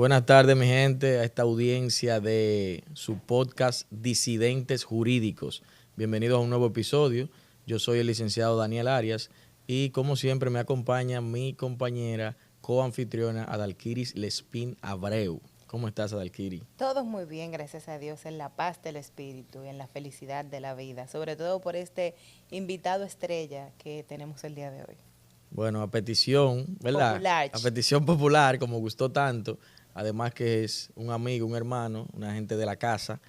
Buenas tardes, mi gente, a esta audiencia de su podcast Disidentes Jurídicos. Bienvenidos a un nuevo episodio. Yo soy el licenciado Daniel Arias y, como siempre, me acompaña mi compañera coanfitriona Adalkiris Lespín Abreu. ¿Cómo estás, Adalkiri? Todo muy bien, gracias a Dios, en la paz del espíritu y en la felicidad de la vida, sobre todo por este invitado estrella que tenemos el día de hoy. Bueno, a petición, ¿verdad? Popular. A petición popular, como gustó tanto, además que es un amigo, un hermano, una gente de la casa,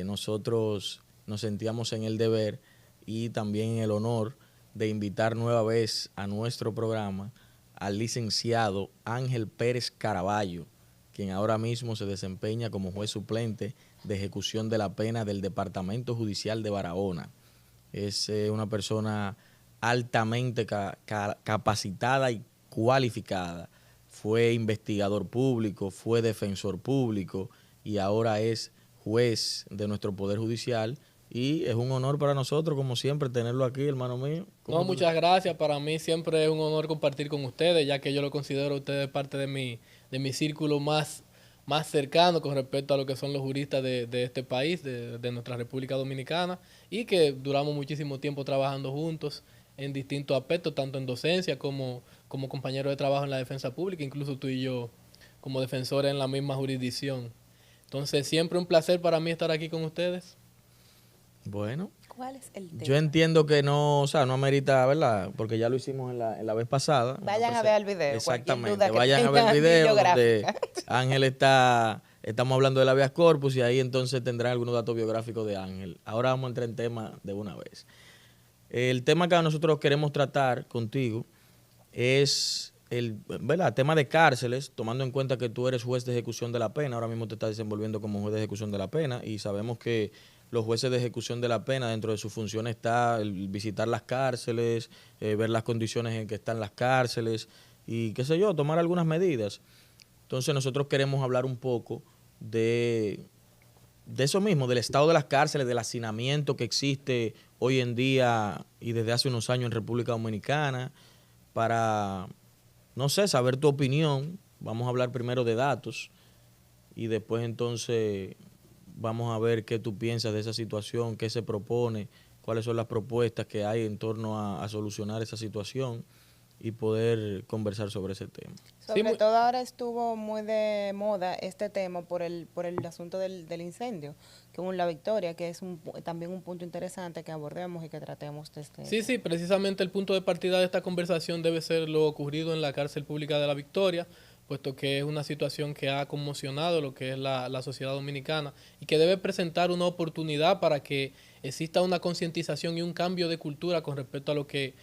nosotros nos sentíamos en el deber y también en el honor de invitar nueva vez a nuestro programa al licenciado Ángel Pérez Caraballo, quien ahora mismo se desempeña como juez suplente de ejecución de la pena del Departamento Judicial de Barahona. Es una persona altamente capacitada y cualificada. Fue investigador público, fue defensor público y ahora es juez de nuestro Poder Judicial. Y es un honor para nosotros, como siempre, tenerlo aquí, hermano mío. No, muchas gracias. Para mí siempre es un honor compartir con ustedes, ya que yo lo considero a ustedes parte de mi círculo más cercano con respecto a lo que son los juristas de este país, de nuestra República Dominicana, y que duramos muchísimo tiempo trabajando juntos en distintos aspectos, tanto en docencia como compañeros de trabajo en la defensa pública, incluso tú y yo como defensores en la misma jurisdicción. Entonces, siempre un placer para mí estar aquí con ustedes. Bueno, ¿Cuál es el tema? yo entiendo que no, o sea, no amerita, ¿verdad? Porque ya lo hicimos en la vez pasada. Vayan a ver el video. Exactamente, vayan a ver el video donde Ángel estamos hablando de la habeas corpus y ahí entonces tendrán algunos datos biográficos de Ángel. Ahora vamos a entrar en tema de una vez. El tema que nosotros queremos tratar contigo es el tema de cárceles, tomando en cuenta que tú eres juez de ejecución de la pena, ahora mismo te estás desenvolviendo como juez de ejecución de la pena y sabemos que los jueces de ejecución de la pena, dentro de sus funciones está el visitar las cárceles, ver las condiciones en que están las cárceles y qué sé yo, tomar algunas medidas. Entonces nosotros queremos hablar un poco de eso mismo, del estado de las cárceles, del hacinamiento que existe hoy en día y desde hace unos años en República Dominicana, para, no sé, saber tu opinión. Vamos a hablar primero de datos y después entonces vamos a ver qué tú piensas de esa situación, qué se propone, cuáles son las propuestas que hay en torno a solucionar esa situación y poder conversar sobre ese tema. Sobre todo ahora estuvo muy de moda este tema por el asunto del incendio, que hubo en La Victoria, que es también un punto interesante que abordemos y que tratemos de este. Sí, precisamente el punto de partida de esta conversación debe ser lo ocurrido en la cárcel pública de La Victoria, puesto que es una situación que ha conmocionado lo que es la sociedad dominicana y que debe presentar una oportunidad para que exista una concientización y un cambio de cultura con respecto a lo que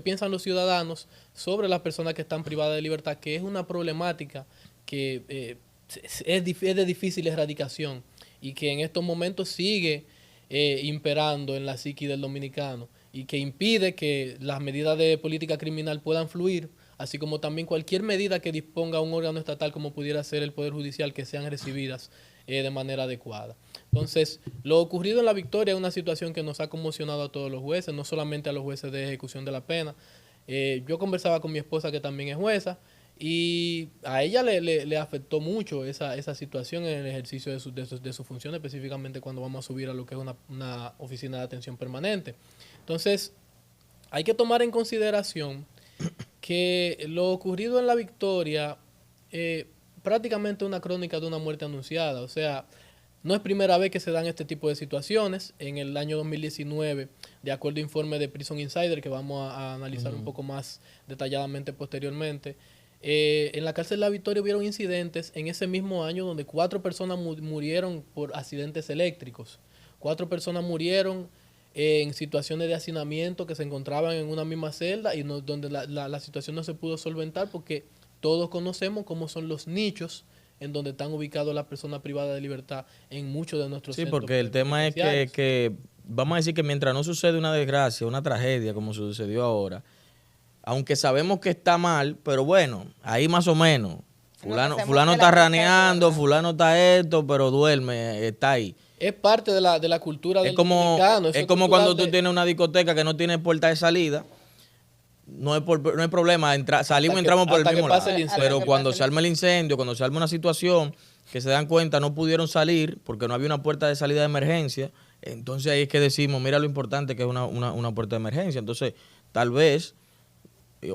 piensan los ciudadanos sobre las personas que están privadas de libertad, que es una problemática que es de difícil erradicación y que en estos momentos sigue imperando en la psique del dominicano y que impide que las medidas de política criminal puedan fluir, así como también cualquier medida que disponga un órgano estatal como pudiera ser el Poder Judicial, que sean recibidas de manera adecuada. Entonces, lo ocurrido en La Victoria es una situación que nos ha conmocionado a todos los jueces, no solamente a los jueces de ejecución de la pena. Yo conversaba con mi esposa, que también es jueza, y a ella le afectó mucho esa situación en el ejercicio de su función, específicamente cuando vamos a subir a lo que es una oficina de atención permanente. Entonces, hay que tomar en consideración que lo ocurrido en La Victoria prácticamente una crónica de una muerte anunciada. O sea, no es primera vez que se dan este tipo de situaciones. En el año 2019, de acuerdo a informe de Prison Insider, que vamos a analizar un poco más detalladamente posteriormente, en la cárcel de La Victoria hubieron incidentes en ese mismo año donde 4 personas murieron por accidentes eléctricos. 4 personas murieron en situaciones de hacinamiento que se encontraban en una misma celda y donde la situación no se pudo solventar, porque todos conocemos cómo son los nichos en donde están ubicados las personas privadas de libertad en muchos de nuestros centros. Sí, porque el tema es que vamos a decir que mientras no sucede una desgracia, una tragedia como sucedió ahora, aunque sabemos que está mal, pero bueno, ahí más o menos. Fulano está raneando, fulano está esto, pero duerme, está ahí. Es parte de la cultura del dominicano. Es como cuando tú tienes tienes una discoteca que no tiene puerta de salida. no hay problema, entramos por el mismo lado. Pero cuando se arma el incendio, cuando se arma una situación que se dan cuenta no pudieron salir porque no había una puerta de salida de emergencia, entonces ahí es que decimos, mira lo importante que es una puerta de emergencia. Entonces, tal vez,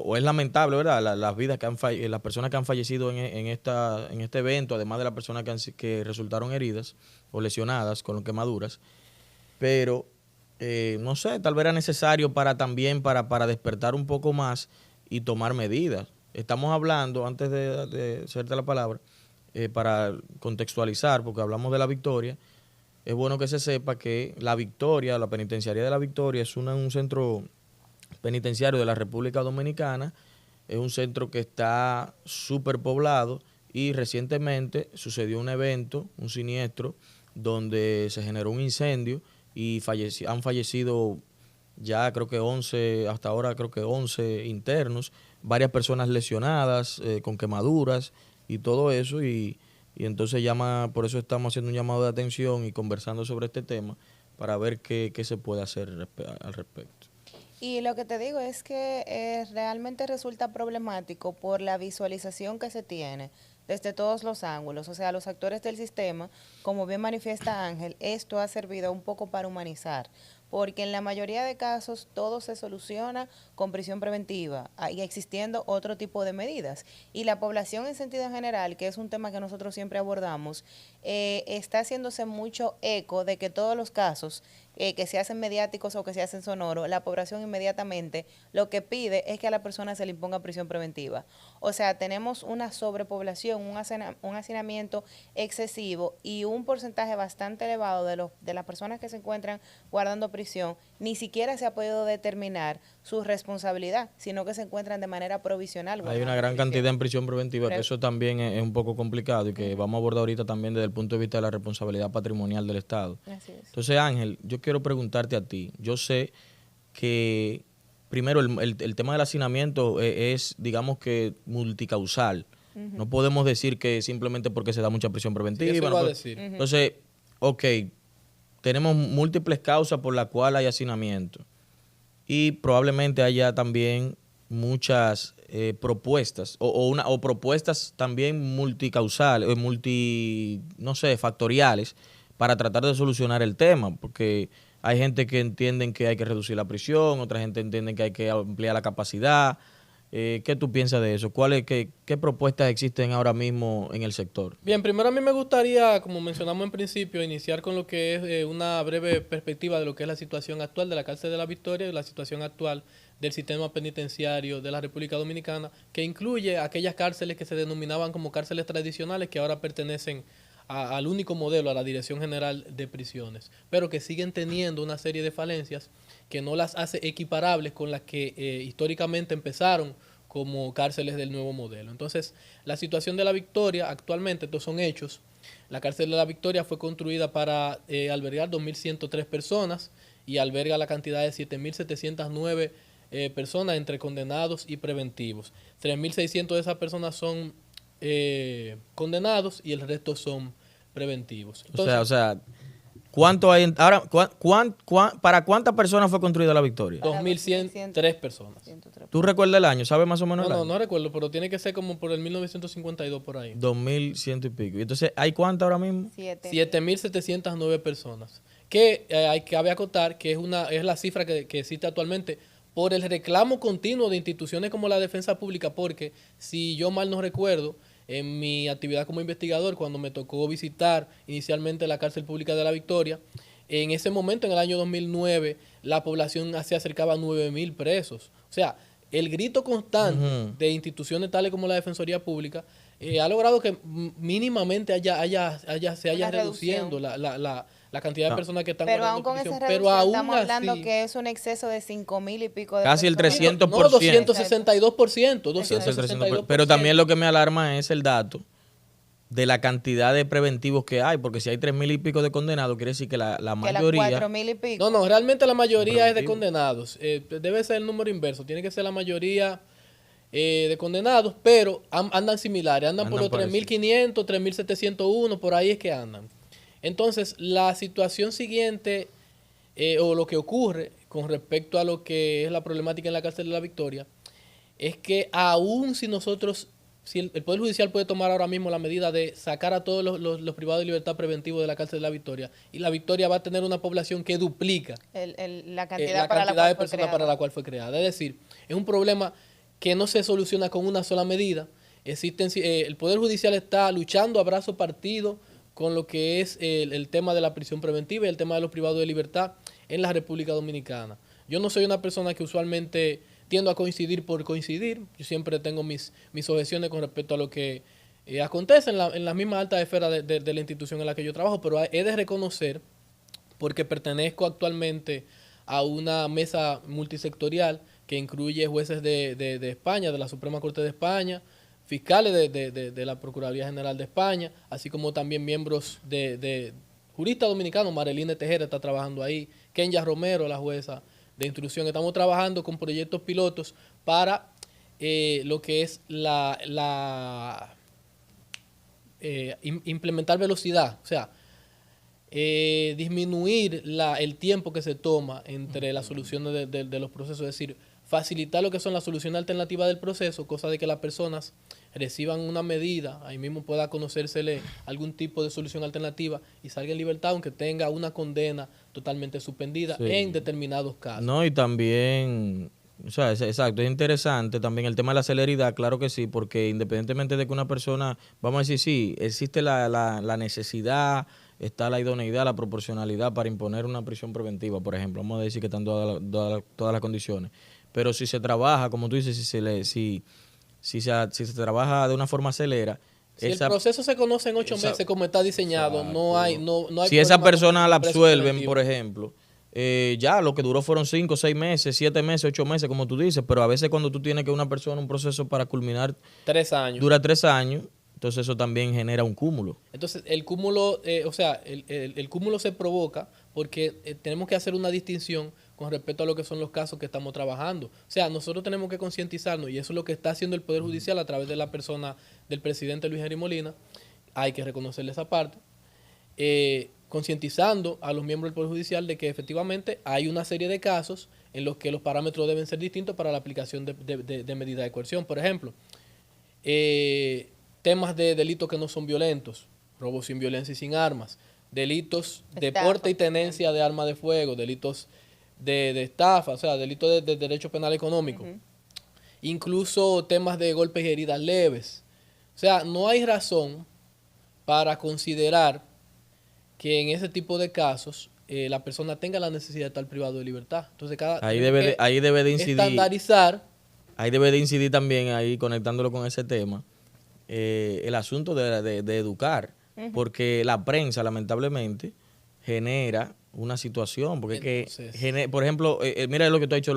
o es lamentable, ¿verdad? Las vidas que las personas que han fallecido en este evento, además de las personas que resultaron heridas o lesionadas con quemaduras, pero no sé, tal vez era necesario para despertar un poco más y tomar medidas. Estamos hablando, antes de hacerte la palabra, para contextualizar, porque hablamos de La Victoria, es bueno que se sepa que La Victoria, la penitenciaría de La Victoria, es un centro penitenciario de la República Dominicana, es un centro que está súper poblado y recientemente sucedió un evento, un siniestro, donde se generó un incendio y han fallecido ya creo que 11, hasta ahora creo que 11 internos, varias personas lesionadas con quemaduras y todo eso y entonces por eso estamos haciendo un llamado de atención y conversando sobre este tema para ver qué se puede hacer al respecto. Y lo que te digo es que realmente resulta problemático por la visualización que se tiene desde todos los ángulos, o sea, los actores del sistema, como bien manifiesta Ángel, esto ha servido un poco para humanizar, porque en la mayoría de casos todo se soluciona con prisión preventiva y existiendo otro tipo de medidas. Y la población en sentido general, que es un tema que nosotros siempre abordamos, está haciéndose mucho eco de que todos los casos que se hacen mediáticos o que se hacen sonoros, la población inmediatamente lo que pide es que a la persona se le imponga prisión preventiva. O sea, tenemos una sobrepoblación, un hacinamiento excesivo y un porcentaje bastante elevado de las personas que se encuentran guardando prisión, ni siquiera se ha podido determinar su responsabilidad, sino que se encuentran de manera provisional. Hay una gran cantidad en prisión preventiva, que eso también es un poco complicado y que vamos a abordar ahorita también desde el punto de vista de la responsabilidad patrimonial del Estado. Así es. Entonces, Ángel, yo quiero preguntarte a ti. Yo sé que, primero, el tema del hacinamiento es, digamos que, multicausal. No podemos decir que simplemente porque se da mucha prisión preventiva. Sí, eso va a decir. Entonces, ok, tenemos múltiples causas por las cuales hay hacinamiento. Y probablemente haya también muchas propuestas o propuestas también multicausales, no sé, factoriales para tratar de solucionar el tema, porque hay gente que entienden que hay que reducir la prisión, otra gente entiende que hay que ampliar la capacidad. ¿Qué tú piensas de eso? ¿Qué propuestas existen ahora mismo en el sector? Bien, primero a mí me gustaría, como mencionamos en principio, iniciar con lo que es una breve perspectiva de lo que es la situación actual de la cárcel de La Victoria y la situación actual del sistema penitenciario de la República Dominicana, que incluye aquellas cárceles que se denominaban como cárceles tradicionales que ahora pertenecen al único modelo, a la Dirección General de Prisiones, pero que siguen teniendo una serie de falencias que no las hace equiparables con las que históricamente empezaron como cárceles del nuevo modelo. Entonces, la situación de La Victoria actualmente, estos son hechos. La cárcel de La Victoria fue construida para albergar 2.103 personas y alberga la cantidad de 7.709 personas entre condenados y preventivos. 3.600 de esas personas son condenados y el resto son preventivos. Entonces, o sea, ¿cuánto hay ahora? ¿Para cuántas personas fue construida La Victoria? 2.103 personas. ¿Tú recuerdas el año? ¿Sabes más o menos el año? No recuerdo, pero tiene que ser como por el 1952 por ahí. 2.100 y pico. Entonces, ¿hay cuántas ahora mismo? 7.709 personas. Que cabe acotar que es la cifra que existe actualmente por el reclamo continuo de instituciones como la Defensa Pública, porque si yo mal no recuerdo, en mi actividad como investigador, cuando me tocó visitar inicialmente la cárcel pública de La Victoria, en ese momento, en el año 2009, la población se acercaba a 9.000 presos. O sea, el grito constante de instituciones tales como la Defensoría Pública ha logrado que mínimamente se haya reduciendo la cantidad de personas que están pero aún con esa reducción estamos hablando que es un exceso de 5.000 y pico de casi personas. el 300%. No, 262%. Pero también lo que me alarma es el dato de la cantidad de preventivos que hay, porque si hay 3.000 y pico de condenados, quiere decir que la mayoría... 4.000 y pico. No, realmente la mayoría es de condenados. Debe ser el número inverso, tiene que ser la mayoría de condenados, pero andan similares, andan por los 3.500, 3.701, por ahí es que andan. Entonces, la situación siguiente, o lo que ocurre con respecto a lo que es la problemática en la cárcel de La Victoria, es que aún si nosotros, si el Poder Judicial puede tomar ahora mismo la medida de sacar a todos los privados de libertad preventivo de la cárcel de La Victoria, y La Victoria va a tener una población que duplica la cantidad, de personas para la cual fue creada. Es decir, es un problema que no se soluciona con una sola medida. El Poder Judicial está luchando a brazo partido con lo que es el tema de la prisión preventiva y el tema de los privados de libertad en la República Dominicana. Yo no soy una persona que usualmente tiendo a coincidir por coincidir. Yo siempre tengo mis objeciones con respecto a lo que acontece en la misma alta esfera de la institución en la que yo trabajo, pero he de reconocer, porque pertenezco actualmente a una mesa multisectorial que incluye jueces de España, de la Suprema Corte de España, fiscales de la Procuraduría General de España, así como también miembros de juristas dominicanos. Mareline Tejera está trabajando ahí, Kenya Romero, la jueza de instrucción. Estamos trabajando con proyectos pilotos para lo que es implementar velocidad, o sea, disminuir el tiempo que se toma entre las soluciones de los procesos, es decir, facilitar lo que son las soluciones alternativas del proceso, cosa de que las personas reciban una medida, ahí mismo pueda conocérsele algún tipo de solución alternativa y salga en libertad, aunque tenga una condena totalmente suspendida en determinados casos. No, y también, o sea, exacto, es interesante también el tema de la celeridad, claro que sí, porque independientemente de que una persona, vamos a decir, sí, existe la necesidad, está la idoneidad, la proporcionalidad para imponer una prisión preventiva, por ejemplo, vamos a decir que están todas las condiciones, pero si se trabaja, como tú dices, si se trabaja de una forma acelera, si el proceso se conoce en 8 meses como está diseñado, no hay si esa persona la absuelven, por ejemplo, ya lo que duró fueron 5, 6 meses, 7 meses, 8 meses, como tú dices, pero a veces cuando tú tienes que una persona, un proceso para culminar 3 años, dura 3 años, entonces eso también genera un cúmulo. Entonces el cúmulo, el cúmulo se provoca porque tenemos que hacer una distinción con respecto a lo que son los casos que estamos trabajando. O sea, nosotros tenemos que concientizarnos, y eso es lo que está haciendo el Poder Judicial a través de la persona del presidente Luis Henry Molina. Hay que reconocerle esa parte. Concientizando a los miembros del Poder Judicial de que efectivamente hay una serie de casos en los que los parámetros deben ser distintos para la aplicación de medidas de coerción. Por ejemplo, temas de delitos que no son violentos, robo sin violencia y sin armas, delitos de porte y tenencia de arma de fuego, delitos de estafa, o sea, delitos de derecho penal económico, incluso temas de golpes y heridas leves. O sea, no hay razón para considerar que en ese tipo de casos la persona tenga la necesidad de estar privado de libertad. Entonces, ahí debe de incidir, estandarizar. Ahí debe de incidir también, ahí conectándolo con ese tema, el asunto de educar, porque la prensa lamentablemente genera una situación, porque por ejemplo, mira lo que tú has dicho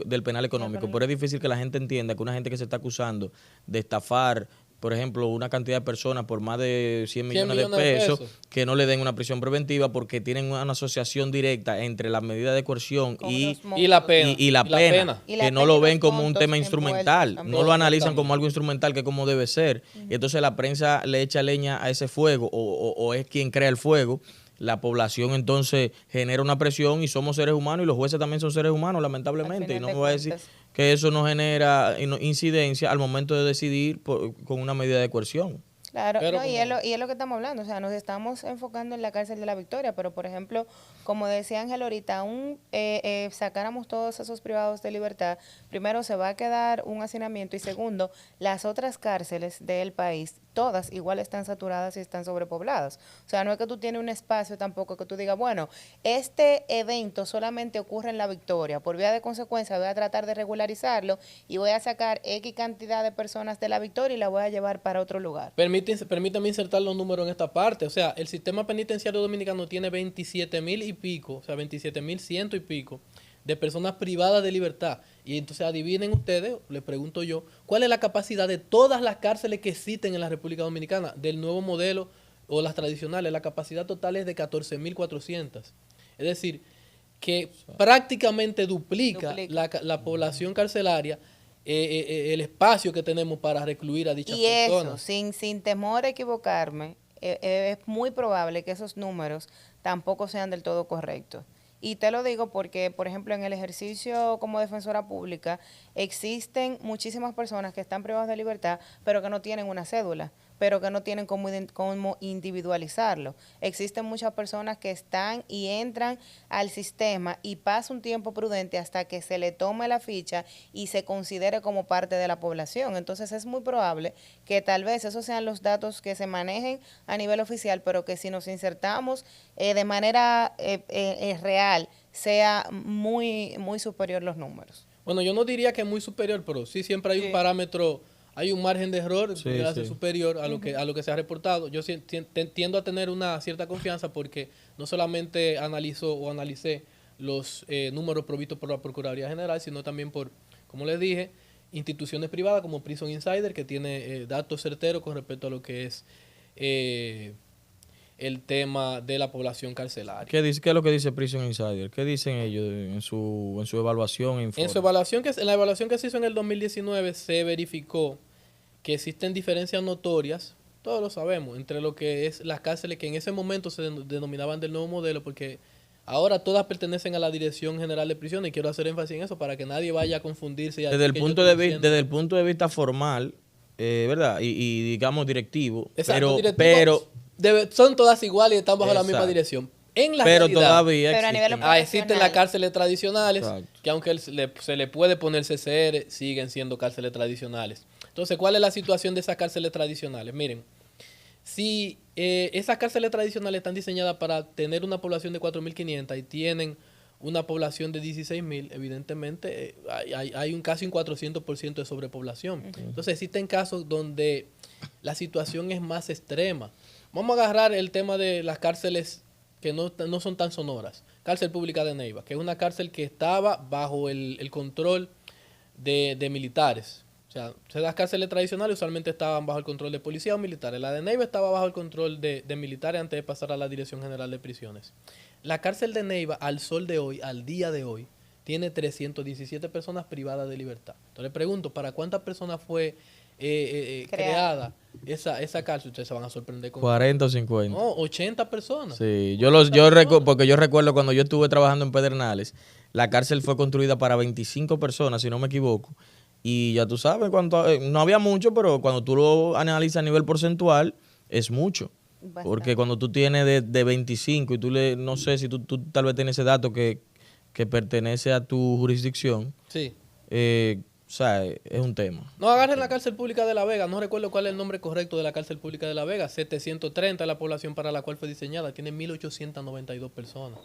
del penal económico, pero es difícil que la gente entienda que una gente que se está acusando de estafar, por ejemplo, una cantidad de personas por más de 100 millones de pesos, que no le den una prisión preventiva porque tienen una asociación directa entre la medida de coerción y la pena, que no lo ven como un tema instrumental, no lo analizan como algo instrumental, que como debe ser. Y entonces la prensa le echa leña a ese fuego, o es quien crea el fuego. La población entonces genera una presión y somos seres humanos y los jueces también son seres humanos, lamentablemente. Y no me voy a decir que eso no genera incidencia al momento de decidir con una medida de coerción. Claro, no, y es lo que estamos hablando, o sea, nos estamos enfocando en la cárcel de La Victoria, pero por ejemplo, como decía Ángel ahorita, aún sacáramos todos esos privados de libertad, primero se va a quedar un hacinamiento y segundo, las otras cárceles del país, todas igual están saturadas y están sobrepobladas. O sea, no es que tú tienes un espacio tampoco que tú digas, bueno, este evento solamente ocurre en La Victoria, por vía de consecuencia voy a tratar de regularizarlo y voy a sacar X cantidad de personas de La Victoria y la voy a llevar para otro lugar. Permítame insertar los números en esta parte. O sea, el sistema penitenciario dominicano tiene 27,000 y pico, o sea, 27,100 y pico de personas privadas de libertad. Y entonces adivinen ustedes, les pregunto yo, ¿cuál es la capacidad de todas las cárceles que existen en la República Dominicana, del nuevo modelo o las tradicionales? La capacidad total es de 14,400. Es decir, que prácticamente duplica. La población carcelaria, el espacio que tenemos para recluir a dichas personas. Y eso, sin temor a equivocarme, es muy probable que esos números tampoco sean del todo correctos. Y te lo digo porque, por ejemplo, en el ejercicio como defensora pública existen muchísimas personas que están privadas de libertad, pero que no tienen una cédula, pero que no tienen cómo individualizarlo. Existen muchas personas que están y entran al sistema y pasa un tiempo prudente hasta que se le tome la ficha y se considere como parte de la población. Entonces es muy probable que tal vez esos sean los datos que se manejen a nivel oficial, pero que si nos insertamos de manera real, sea muy, muy superior los números. Bueno, yo no diría que es muy superior, pero sí siempre hay un parámetro, hay un margen de error que hace superior a lo que se ha reportado. Yo tiendo a tener una cierta confianza porque no solamente analicé los números provistos por la Procuraduría General, sino también por, como les dije, instituciones privadas como Prison Insider, que tiene datos certeros con respecto a lo que es el tema de la población carcelaria. ¿Qué es lo que dice Prison Insider? ¿Qué dicen ellos en su evaluación? En la evaluación que se hizo en el 2019 se verificó que existen diferencias notorias, todos lo sabemos, entre lo que es las cárceles que en ese momento se denominaban del nuevo modelo, porque ahora todas pertenecen a la Dirección General de Prisiones, y quiero hacer énfasis en eso para que nadie vaya a confundirse. Desde el punto de vista formal, ¿verdad? Y digamos directivo. Exacto, pero son todas iguales y están bajo la misma dirección. En la realidad, todavía existen las cárceles tradicionales, que aunque se le puede poner CCR, siguen siendo cárceles tradicionales. Entonces, ¿cuál es la situación de esas cárceles tradicionales? Miren, si esas cárceles tradicionales están diseñadas para tener una población de 4.500 y tienen una población de 16.000, evidentemente hay casi un 400% de sobrepoblación. Entonces, existen casos donde la situación es más extrema. Vamos a agarrar el tema de las cárceles que no son tan sonoras. Cárcel Pública de Neiva, que es una cárcel que estaba bajo el control de militares. O sea, las cárceles tradicionales usualmente estaban bajo el control de policía o militares. La de Neiva estaba bajo el control de militares antes de pasar a la Dirección General de Prisiones. La cárcel de Neiva, al sol de hoy, al día de hoy, tiene 317 personas privadas de libertad. Entonces le pregunto, ¿para cuántas personas fue creada esa cárcel? Ustedes se van a sorprender con 40 o 50. No, 80 personas. Sí, porque yo recuerdo cuando yo estuve trabajando en Pedernales, la cárcel fue construida para 25 personas, si no me equivoco. Y ya tú sabes, no había mucho, pero cuando tú lo analizas a nivel porcentual, es mucho. Bastante. Porque cuando tú tienes de 25 y no sé si tú tal vez tienes ese dato que pertenece a tu jurisdicción. Sí. O sea, es un tema. No, agarren la cárcel pública de La Vega. No recuerdo cuál es el nombre correcto de la cárcel pública de La Vega. 730 es la población para la cual fue diseñada. Tiene 1.892 personas.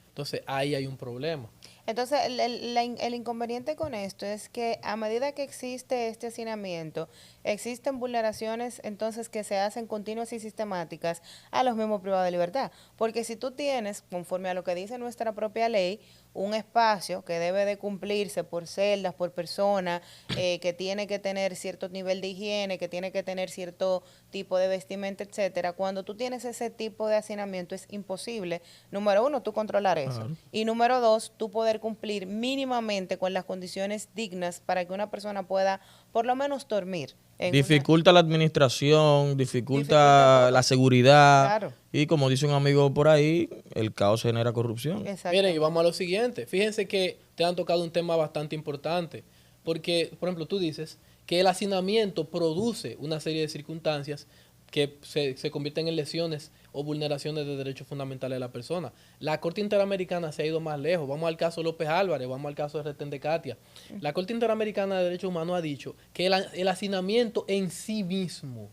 Entonces, ahí hay un problema. Entonces, el inconveniente con esto es que a medida que existe este hacinamiento, existen vulneraciones entonces que se hacen continuas y sistemáticas a los mismos privados de libertad. Porque si tú tienes, conforme a lo que dice nuestra propia ley, un espacio que debe de cumplirse por celdas, por persona, que tiene que tener cierto nivel de higiene, que tiene que tener cierto tipo de vestimenta, etcétera. Cuando tú tienes ese tipo de hacinamiento es imposible, número uno, tú controlar eso. Y número dos, tú poder cumplir mínimamente con las condiciones dignas para que una persona pueda por lo menos dormir. Dificulta la administración, dificulta la seguridad. Claro. Y como dice un amigo por ahí, el caos genera corrupción. Miren, y vamos a lo siguiente. Fíjense que te han tocado un tema bastante importante. Porque, por ejemplo, tú dices que el hacinamiento produce una serie de circunstancias que se convierten en lesiones o vulneraciones de derechos fundamentales de la persona. La Corte Interamericana se ha ido más lejos. Vamos al caso López Álvarez, vamos al caso de Retén de Katia. La Corte Interamericana de Derechos Humanos ha dicho que el hacinamiento en sí mismo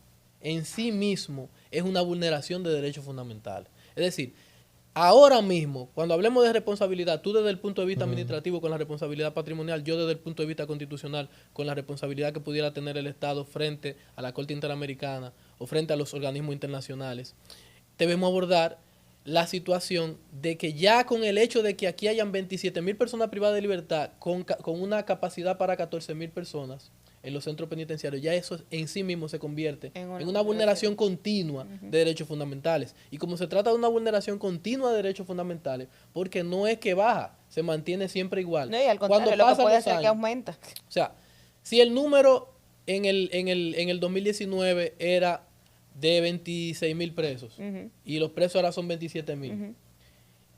es una vulneración de derechos fundamentales. Es decir, ahora mismo, cuando hablemos de responsabilidad, tú desde el punto de vista administrativo con la responsabilidad patrimonial, yo desde el punto de vista constitucional con la responsabilidad que pudiera tener el Estado frente a la Corte Interamericana o frente a los organismos internacionales, debemos abordar la situación de que ya con el hecho de que aquí hayan 27.000 personas privadas de libertad con una capacidad para 14.000 personas en los centros penitenciarios, ya eso en sí mismo se convierte en una vulneración continua de derechos fundamentales. Y como se trata de una vulneración continua de derechos fundamentales, porque no es que baja, se mantiene siempre igual. No, y al contrario, lo que puede ser que aumenta. O sea, si el número en el 2019 era de 26.000 presos y los presos ahora son 27.000,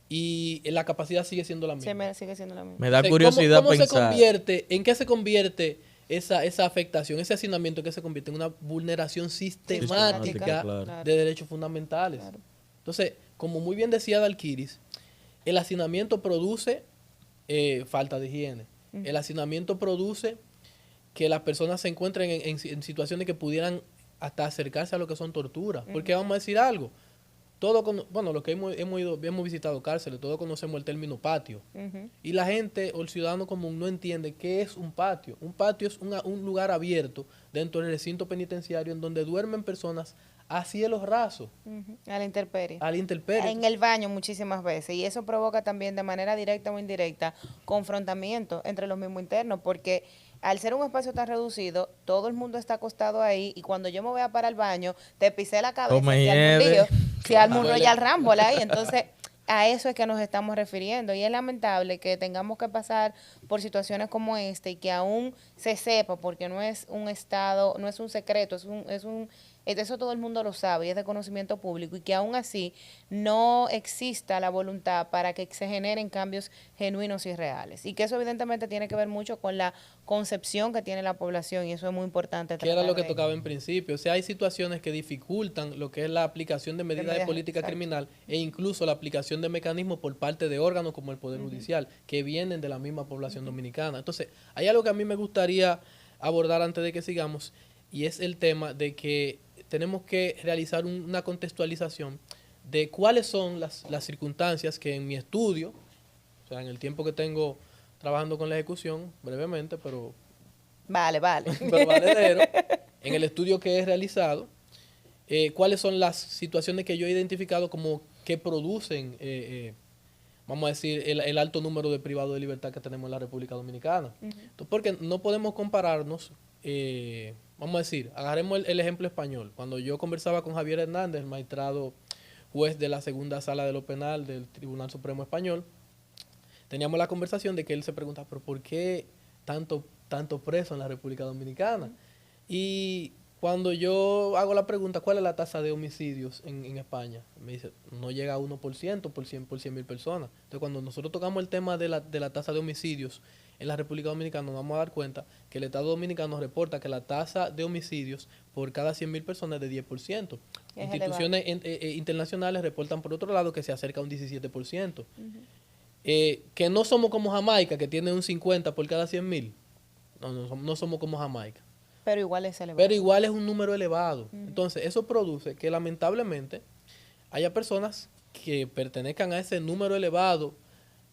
y la capacidad sigue siendo la misma. Sí, sigue siendo la misma. Me da curiosidad ¿Cómo pensar. ¿En qué se convierte esa afectación, ese hacinamiento que se convierte en una vulneración sistemática de derechos fundamentales? Claro. Entonces, como muy bien decía Dalquiris, el hacinamiento produce falta de higiene. El hacinamiento produce que las personas se encuentren en situaciones que pudieran hasta acercarse a lo que son torturas. Porque vamos a decir algo. Los que hemos visitado cárceles, todos conocemos el término patio. Y la gente o el ciudadano común no entiende qué es un patio. Un patio es un lugar abierto dentro del recinto penitenciario en donde duermen personas a cielo raso. A la intemperie. A la intemperie. En el baño muchísimas veces. Y eso provoca también de manera directa o indirecta confrontamiento entre los mismos internos, porque al ser un espacio tan reducido, todo el mundo está acostado ahí y cuando yo me voy a parar al baño, te pisé la cabeza, si armo un Royal Rumble ahí. Entonces, a eso es que nos estamos refiriendo y es lamentable que tengamos que pasar por situaciones como esta y que aún se sepa, porque no es un estado, no es un secreto, eso todo el mundo lo sabe y es de conocimiento público, y que aún así no exista la voluntad para que se generen cambios genuinos y reales. Y que eso evidentemente tiene que ver mucho con la concepción que tiene la población, y eso es muy importante. Que era lo que tocaba en principio. O sea, hay situaciones que dificultan lo que es la aplicación de medidas de política criminal e incluso la aplicación de mecanismos por parte de órganos como el Poder Judicial, que vienen de la misma población dominicana. Entonces, hay algo que a mí me gustaría abordar antes de que sigamos, y es el tema de que tenemos que realizar una contextualización de cuáles son las circunstancias que en mi estudio, o sea, en el tiempo que tengo trabajando con la ejecución, brevemente, pero valedero, en el estudio que he realizado, cuáles son las situaciones que yo he identificado como que producen, vamos a decir, el alto número de privados de libertad que tenemos en la República Dominicana. Entonces, porque no podemos compararnos, vamos a decir, agarremos el ejemplo español. Cuando yo conversaba con Javier Hernández, el magistrado juez de la segunda sala de lo penal del Tribunal Supremo Español, teníamos la conversación de que él se preguntaba, pero ¿por qué tanto preso en la República Dominicana? Y cuando yo hago la pregunta, ¿cuál es la tasa de homicidios en España? Me dice, no llega a 1% por 100.000 personas. Entonces, cuando nosotros tocamos el tema de la tasa de homicidios en la República Dominicana, nos vamos a dar cuenta que el Estado Dominicano reporta que la tasa de homicidios por cada 100.000 personas es de 10%. Instituciones internacionales reportan, por otro lado, que se acerca a un 17%. Que no somos como Jamaica, que tiene un 50 por cada 100.000. No somos como Jamaica. Pero igual es elevado. Pero igual es un número elevado. Entonces, eso produce que lamentablemente haya personas que pertenezcan a ese número elevado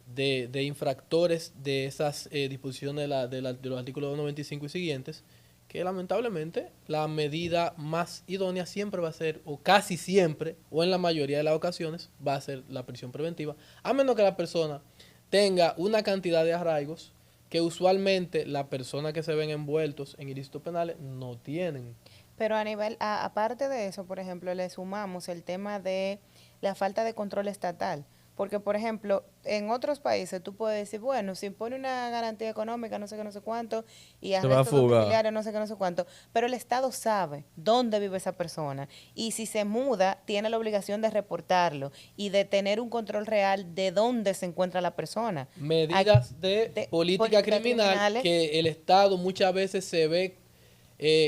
de infractores de esas disposiciones de los artículos 95 y siguientes, que lamentablemente la medida más idónea siempre va a ser, o casi siempre, o en la mayoría de las ocasiones, va a ser la prisión preventiva, a menos que la persona tenga una cantidad de arraigos que usualmente las personas que se ven envueltos en ilícitos penales no tienen. Pero aparte de eso, por ejemplo, le sumamos el tema de la falta de control estatal. Porque, por ejemplo, en otros países tú puedes decir, bueno, se impone una garantía económica, no sé qué, no sé cuánto, y arresto domiciliario, no sé qué, no sé cuánto, pero el Estado sabe dónde vive esa persona, y si se muda, tiene la obligación de reportarlo y de tener un control real de dónde se encuentra la persona. Medidas de política criminal que el Estado muchas veces se ve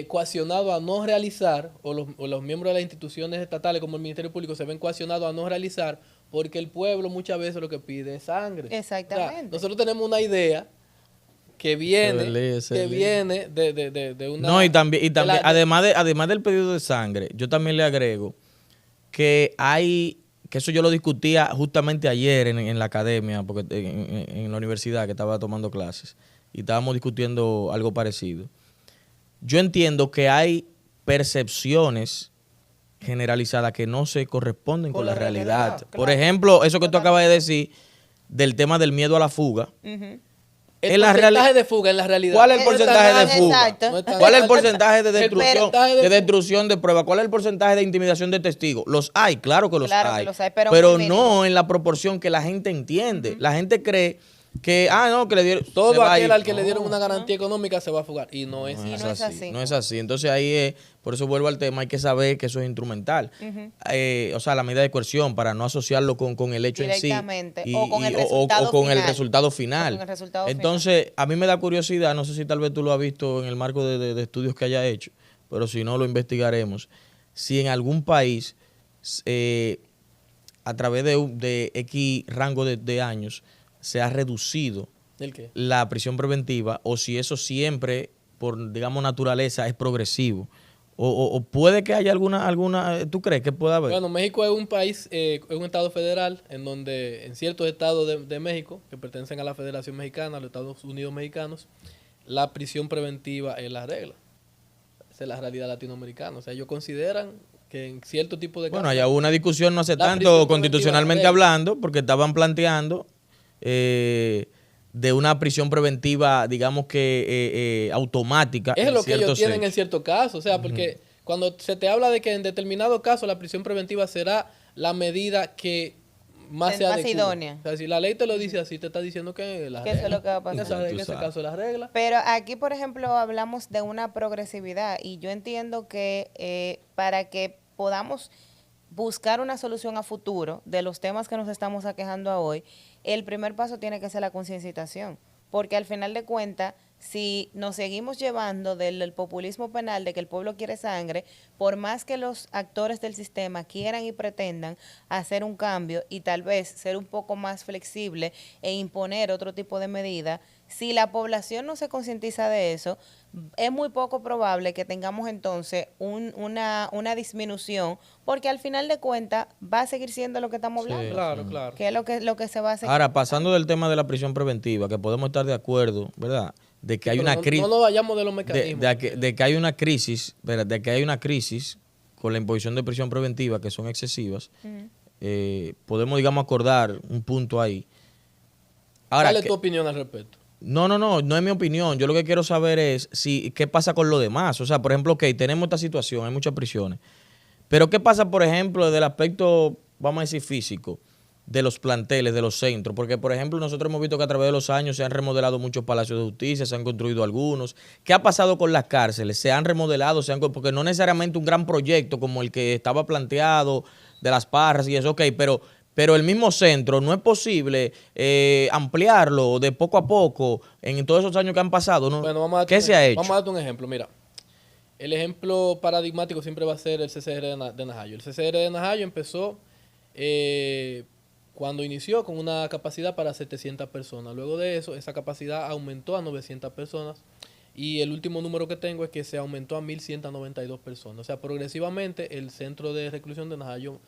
coaccionado a no realizar, o los miembros de las instituciones estatales como el Ministerio Público se ven coaccionados a no realizar, porque el pueblo muchas veces lo que pide es sangre. Exactamente. O sea, nosotros tenemos una idea que viene de una... No, y también además del pedido de sangre, yo también le agrego que eso yo lo discutía justamente ayer en la academia, porque en la universidad que estaba tomando clases, y estábamos discutiendo algo parecido. Yo entiendo que hay percepciones generalizadas que no se corresponden con la realidad. Claro. Por ejemplo, eso que tú acabas de decir del tema del miedo a la fuga. El porcentaje de fuga en la realidad. ¿Cuál es el porcentaje de fuga? ¿Cuál es el porcentaje de destrucción de pruebas? ¿Cuál es el porcentaje de intimidación de testigos? Los hay, claro que los hay. Pero no en la proporción que la gente entiende. La gente cree que le dieron... Todo aquel al que le dieron una garantía económica se va a fugar. Y no es así. No es así. Entonces ahí por eso vuelvo al tema, hay que saber que eso es instrumental. O sea, la medida de coerción para no asociarlo con el hecho en sí. O con el resultado final. Entonces, a mí me da curiosidad, no sé si tal vez tú lo has visto en el marco de estudios que haya hecho, pero si no lo investigaremos, si en algún país, a través de X rango de años, se ha reducido la prisión preventiva, o si eso siempre, por digamos naturaleza, es progresivo. O puede que haya alguna, ¿tú crees que pueda haber? Bueno, México es un país, es un estado federal, en donde en ciertos estados de México, que pertenecen a la Federación Mexicana, a los Estados Unidos mexicanos, la prisión preventiva es la regla. Esa es la realidad latinoamericana. O sea, ellos consideran que en cierto tipo de casos... Bueno, allá hubo una discusión no hace tanto, constitucionalmente hablando, porque estaban planteando de una prisión preventiva, digamos que automática. Es lo que ellos tienen en cierto caso, o sea, porque cuando se te habla de que en determinado caso la prisión preventiva será la medida que más idónea. O sea, si la ley te lo dice así, te está diciendo que la regla. Eso es lo que va a pasar. En ese caso la regla. Pero aquí, por ejemplo, hablamos de una progresividad y yo entiendo que para que podamos buscar una solución a futuro de los temas que nos estamos aquejando hoy, el primer paso tiene que ser la concienciación, porque al final de cuentas, si nos seguimos llevando del populismo penal, de que el pueblo quiere sangre, por más que los actores del sistema quieran y pretendan hacer un cambio y tal vez ser un poco más flexible e imponer otro tipo de medida, si la población no se concientiza de eso, es muy poco probable que tengamos entonces una disminución, porque al final de cuentas va a seguir siendo lo que estamos hablando. Claro. Que es lo que se va a hacer. Ahora, pasando del tema de la prisión preventiva, que podemos estar de acuerdo, ¿verdad? De que hay una crisis. No nos vayamos de los mecanismos. De que hay una crisis, de que hay una crisis con la imposición de prisión preventiva que son excesivas. Podemos, digamos, acordar un punto ahí. Ahora, ¿cuál es tu opinión al respecto? No es mi opinión. Yo lo que quiero saber es qué pasa con lo demás. O sea, por ejemplo, tenemos esta situación, hay muchas prisiones. Pero ¿qué pasa, por ejemplo, desde el aspecto, vamos a decir, físico, de los planteles, de los centros? Porque, por ejemplo, nosotros hemos visto que a través de los años se han remodelado muchos palacios de justicia, se han construido algunos. ¿Qué ha pasado con las cárceles? ¿Se han remodelado? Porque no necesariamente un gran proyecto como el que estaba planteado de las Parras y eso, ok, pero el mismo centro no es posible ampliarlo de poco a poco en todos esos años que han pasado, ¿no? Bueno, ¿Qué se ha hecho? Vamos a darte un ejemplo, mira. El ejemplo paradigmático siempre va a ser el CCR de Najayo. El CCR de Najayo empezó cuando inició con una capacidad para 700 personas. Luego de eso, esa capacidad aumentó a 900 personas. Y el último número que tengo es que se aumentó a 1.192 personas. O sea, progresivamente el centro de reclusión de Najayo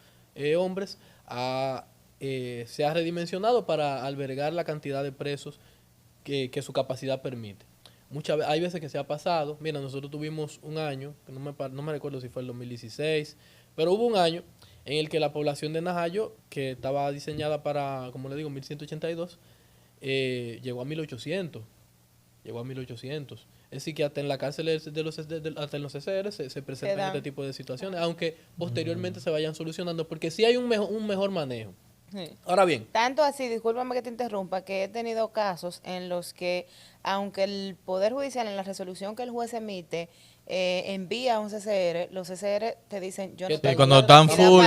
Hombres se ha redimensionado para albergar la cantidad de presos que su capacidad permite. Hay veces que se ha pasado. Mira, nosotros tuvimos un año, que no me recuerdo si fue el 2016, pero hubo un año en el que la población de Najayo, que estaba diseñada para, como le digo, 1.182, llegó a 1.800. Llegó a 1.800. Es decir, que hasta en la cárcel hasta en los CCR se presentan este tipo de situaciones, aunque posteriormente se vayan solucionando, porque sí hay un mejor manejo. Sí. Ahora bien. Tanto así, discúlpame que te interrumpa, que he tenido casos en los que, aunque el Poder Judicial en la resolución que el juez emite envía a un CCR, los CCR te dicen, yo no tengo cuando están full,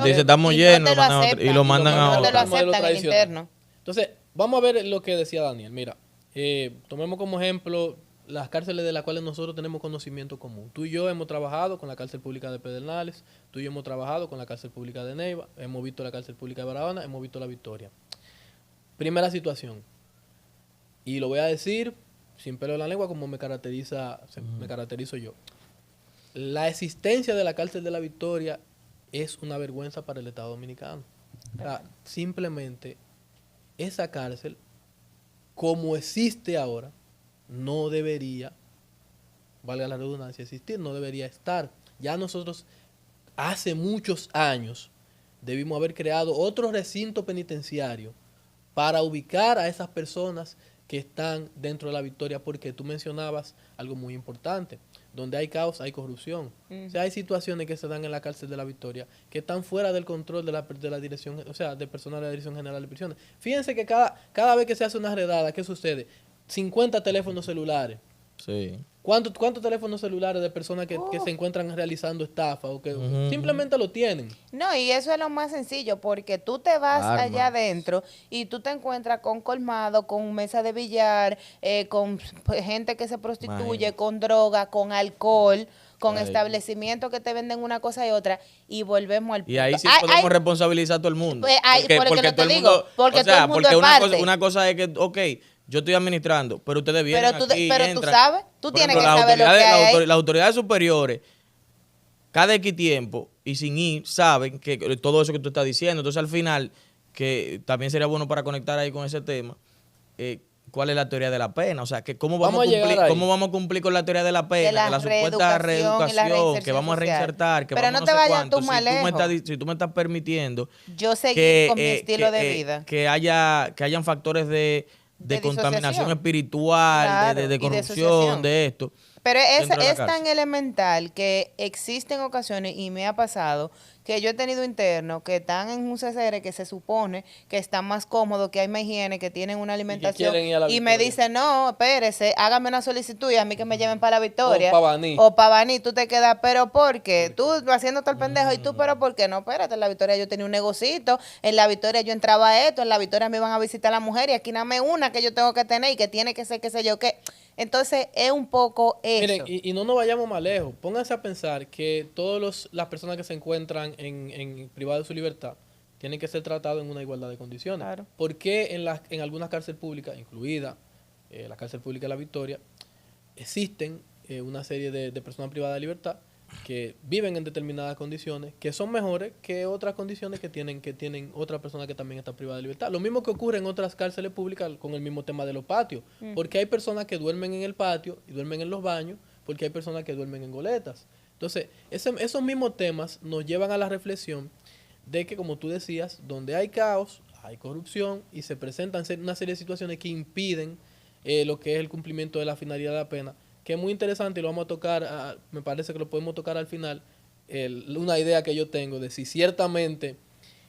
dice estamos llenos, y lo mandan a otro. No te lo aceptan el interno. Entonces, vamos a ver lo que decía Daniel. Mira, tomemos como ejemplo las cárceles de las cuales nosotros tenemos conocimiento común. Tú y yo hemos trabajado con la cárcel pública de Pedernales, tú y yo hemos trabajado con la cárcel pública de Neiva, hemos visto la cárcel pública de Barahona, hemos visto la Victoria. Primera situación, y lo voy a decir sin pelo en la lengua como me caracterizo yo. La existencia de la cárcel de la Victoria es una vergüenza para el Estado Dominicano. O sea, simplemente esa cárcel, como existe ahora, no debería, valga la redundancia, existir, no debería estar. Ya nosotros hace muchos años debimos haber creado otro recinto penitenciario para ubicar a esas personas que están dentro de la Victoria, porque tú mencionabas algo muy importante. Donde hay caos, hay corrupción. O sea, hay situaciones que se dan en la cárcel de la Victoria que están fuera del control de la dirección, o sea, del personal de la Dirección General de Prisiones. Fíjense que cada vez que se hace una redada, ¿qué sucede? 50 teléfonos celulares. Sí. ¿Cuántos teléfonos celulares de personas que se encuentran realizando estafa o que simplemente lo tienen? No, y eso es lo más sencillo, porque tú te vas allá adentro y tú te encuentras con colmado, con mesa de billar, con gente que se prostituye, con droga, con alcohol, con establecimientos que te venden una cosa y otra, y volvemos al punto. Y ahí sí podemos responsabilizar a todo el mundo. Porque todo el mundo, porque todo el mundo es parte. Una cosa es que, ok, yo estoy administrando, pero ustedes vienen aquí pero entran. Tú sabes, tú tienes ejemplo, que saber lo que hay. Las autoridades superiores, cada X tiempo, y sin ir, saben que todo eso que tú estás diciendo. Entonces, al final, que también sería bueno para conectar ahí con ese tema, ¿cuál es la teoría de la pena? O sea, que ¿cómo vamos a cumplir con la teoría de la pena? De la supuesta reeducación, que vamos a reinsertar, que pero vamos no te a no sé vayas tú cuánto. más lejos. Si tú me estás permitiendo yo seguir con mi estilo de vida. Que hayan factores de contaminación espiritual, claro, de corrupción, de esto. Pero es tan elemental que existen ocasiones, y me ha pasado, que yo he tenido internos que están en un CCR que se supone que están más cómodos, que hay más higiene, que tienen una alimentación, y me dicen, no, espérese, hágame una solicitud y a mí que me lleven para la Victoria. O para Baní, tú te quedas, pero ¿por qué? Tú haciendo todo el pendejo, y tú, pero ¿por qué? No, espérate, en la Victoria yo tenía un negocito, en la Victoria yo entraba a esto, en la Victoria me iban a visitar a la mujer, y aquí nada más una que yo tengo que tener y que tiene que ser qué sé yo qué. Entonces es un poco eso. Miren, y no nos vayamos más lejos. Pónganse a pensar que todas las personas que se encuentran en privado de su libertad tienen que ser tratados en una igualdad de condiciones. Claro. ¿Por qué en algunas cárceles públicas, incluida la cárcel pública de la Victoria, existen una serie de personas privadas de libertad que viven en determinadas condiciones que son mejores que otras condiciones que tienen otra persona que también está privada de libertad? Lo mismo que ocurre en otras cárceles públicas con el mismo tema de los patios, porque hay personas que duermen en el patio y duermen en los baños, porque hay personas que duermen en goletas. Entonces, esos mismos temas nos llevan a la reflexión de que, como tú decías, donde hay caos, hay corrupción y se presentan una serie de situaciones que impiden lo que es el cumplimiento de la finalidad de la pena, que es muy interesante y lo vamos a tocar, me parece que lo podemos tocar al final, una idea que yo tengo de si ciertamente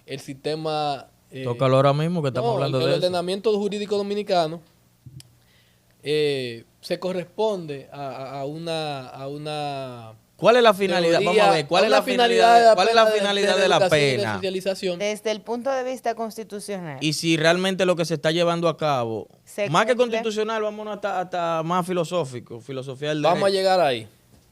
el sistema... Tócalo ahora mismo que estamos hablando de eso. El ordenamiento jurídico dominicano se corresponde a una ¿Cuál es la finalidad? Vamos a ver, ¿cuál es la finalidad de la pena? Desde el punto de vista constitucional. Y si realmente lo que se está llevando a cabo, más que constitucional, vámonos hasta más filosófico, filosofía del derecho. Vamos a llegar ahí.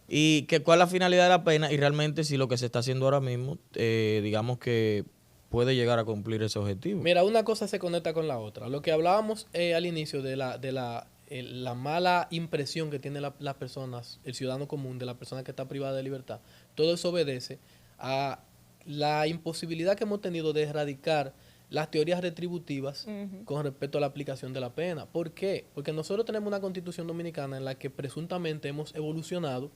Y cuál es la finalidad de la pena y realmente si lo que se está haciendo ahora mismo, digamos que puede llegar a cumplir ese objetivo. Mira, una cosa se conecta con la otra. Lo que hablábamos al inicio de la mala impresión que tienen las personas, el ciudadano común, de la persona que está privada de libertad, todo eso obedece a la imposibilidad que hemos tenido de erradicar las teorías retributivas con respecto a la aplicación de la pena. ¿Por qué? Porque nosotros tenemos una constitución dominicana en la que presuntamente hemos evolucionado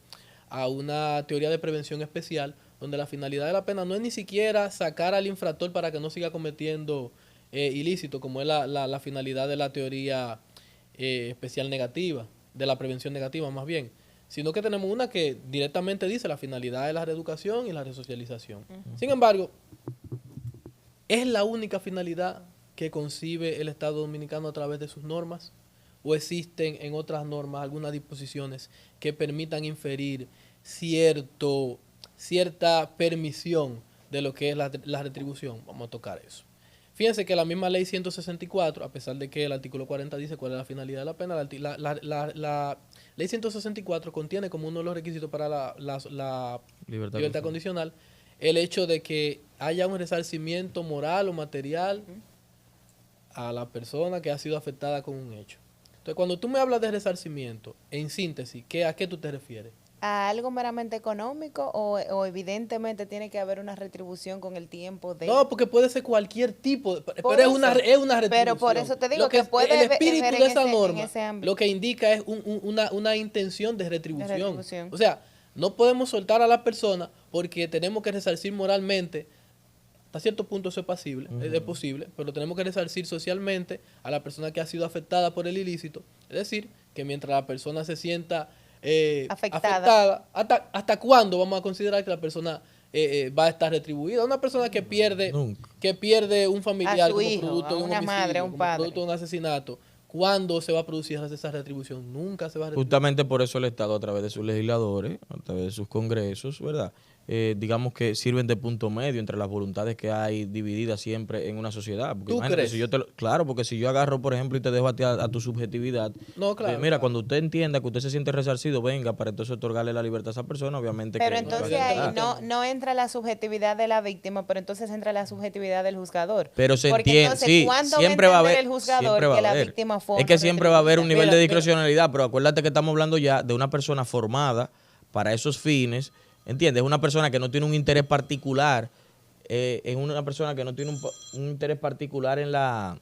a una teoría de prevención especial, donde la finalidad de la pena no es ni siquiera sacar al infractor para que no siga cometiendo ilícito, como es la finalidad de la teoría especial negativa, de la prevención negativa más bien, sino que tenemos una que directamente dice la finalidad de la reeducación y la resocialización. Sin embargo, ¿es la única finalidad que concibe el Estado Dominicano a través de sus normas? ¿O existen en otras normas algunas disposiciones que permitan inferir cierta permisión de lo que es la retribución? Vamos a tocar eso. Fíjense que la misma ley 164, a pesar de que el artículo 40 dice cuál es la finalidad de la pena, la ley 164 contiene como uno de los requisitos para la libertad condicional el hecho de que haya un resarcimiento moral o material a la persona que ha sido afectada con un hecho. Entonces, cuando tú me hablas de resarcimiento, en síntesis, ¿a qué tú te refieres? ¿A algo meramente económico o evidentemente tiene que haber una retribución con el tiempo de...? No, porque puede ser cualquier tipo, pero es una retribución. Pero por eso te digo que puede el espíritu de esa norma ámbito. Lo que indica es una intención de retribución. O sea, no podemos soltar a la persona porque tenemos que resarcir moralmente hasta cierto punto eso es posible, pero tenemos que resarcir socialmente a la persona que ha sido afectada por el ilícito. Es decir, que mientras la persona se sienta afectada, ¿hasta cuándo vamos a considerar que la persona va a estar retribuida? Una persona que pierde un familiar como hijo, producto de un una homicidio, madre, un como padre, producto de un asesinato, ¿cuándo se va a producir esa retribución? Nunca se va a retribuir. Justamente por eso el Estado, a través de sus legisladores, a través de sus congresos, ¿verdad? Digamos que sirven de punto medio entre las voluntades que hay divididas siempre en una sociedad. Porque ¿Tú crees? Si claro, porque si yo agarro, por ejemplo, y te dejo a tu subjetividad, no, claro, mira, claro. Cuando usted entienda que usted se siente resarcido, venga, para entonces otorgarle la libertad a esa persona, obviamente. Pero que entonces ahí no entra la subjetividad de la víctima, pero entonces entra la subjetividad del juzgador. Pero se Porque entiende, entonces, sí, ¿cuándo siempre va a va a haber, entender el juzgador que la víctima fue es que siempre va a haber un nivel de Mira. discrecionalidad, pero acuérdate que estamos hablando ya de una persona formada para esos fines, ¿entiendes? Una persona que no tiene un interés particular, es una persona que no tiene un interés particular en la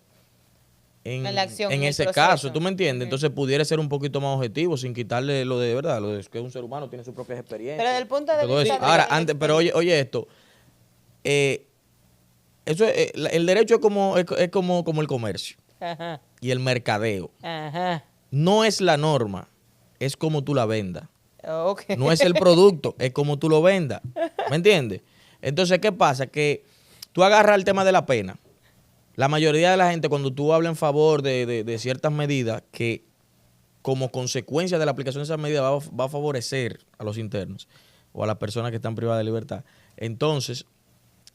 acción, en en el ese proceso. caso, ¿tú me entiendes? Entonces pudiera ser un poquito más objetivo sin quitarle lo de verdad, lo de que un ser humano tiene sus propias experiencias. Pero desde el punto de todo vista eso. de Ahora, la pero oye esto, eso el derecho es como el comercio Ajá, y el mercadeo. ajá. No es la norma, es como tú la vendas. Okay. No es el producto, es como tú lo vendas. ¿Me entiendes? Entonces, ¿qué pasa? Que tú agarras el tema de la pena. La mayoría de la gente, cuando tú hablas en favor de ciertas medidas que como consecuencia de la aplicación de esas medidas va a favorecer a los internos o a las personas que están privadas de libertad, entonces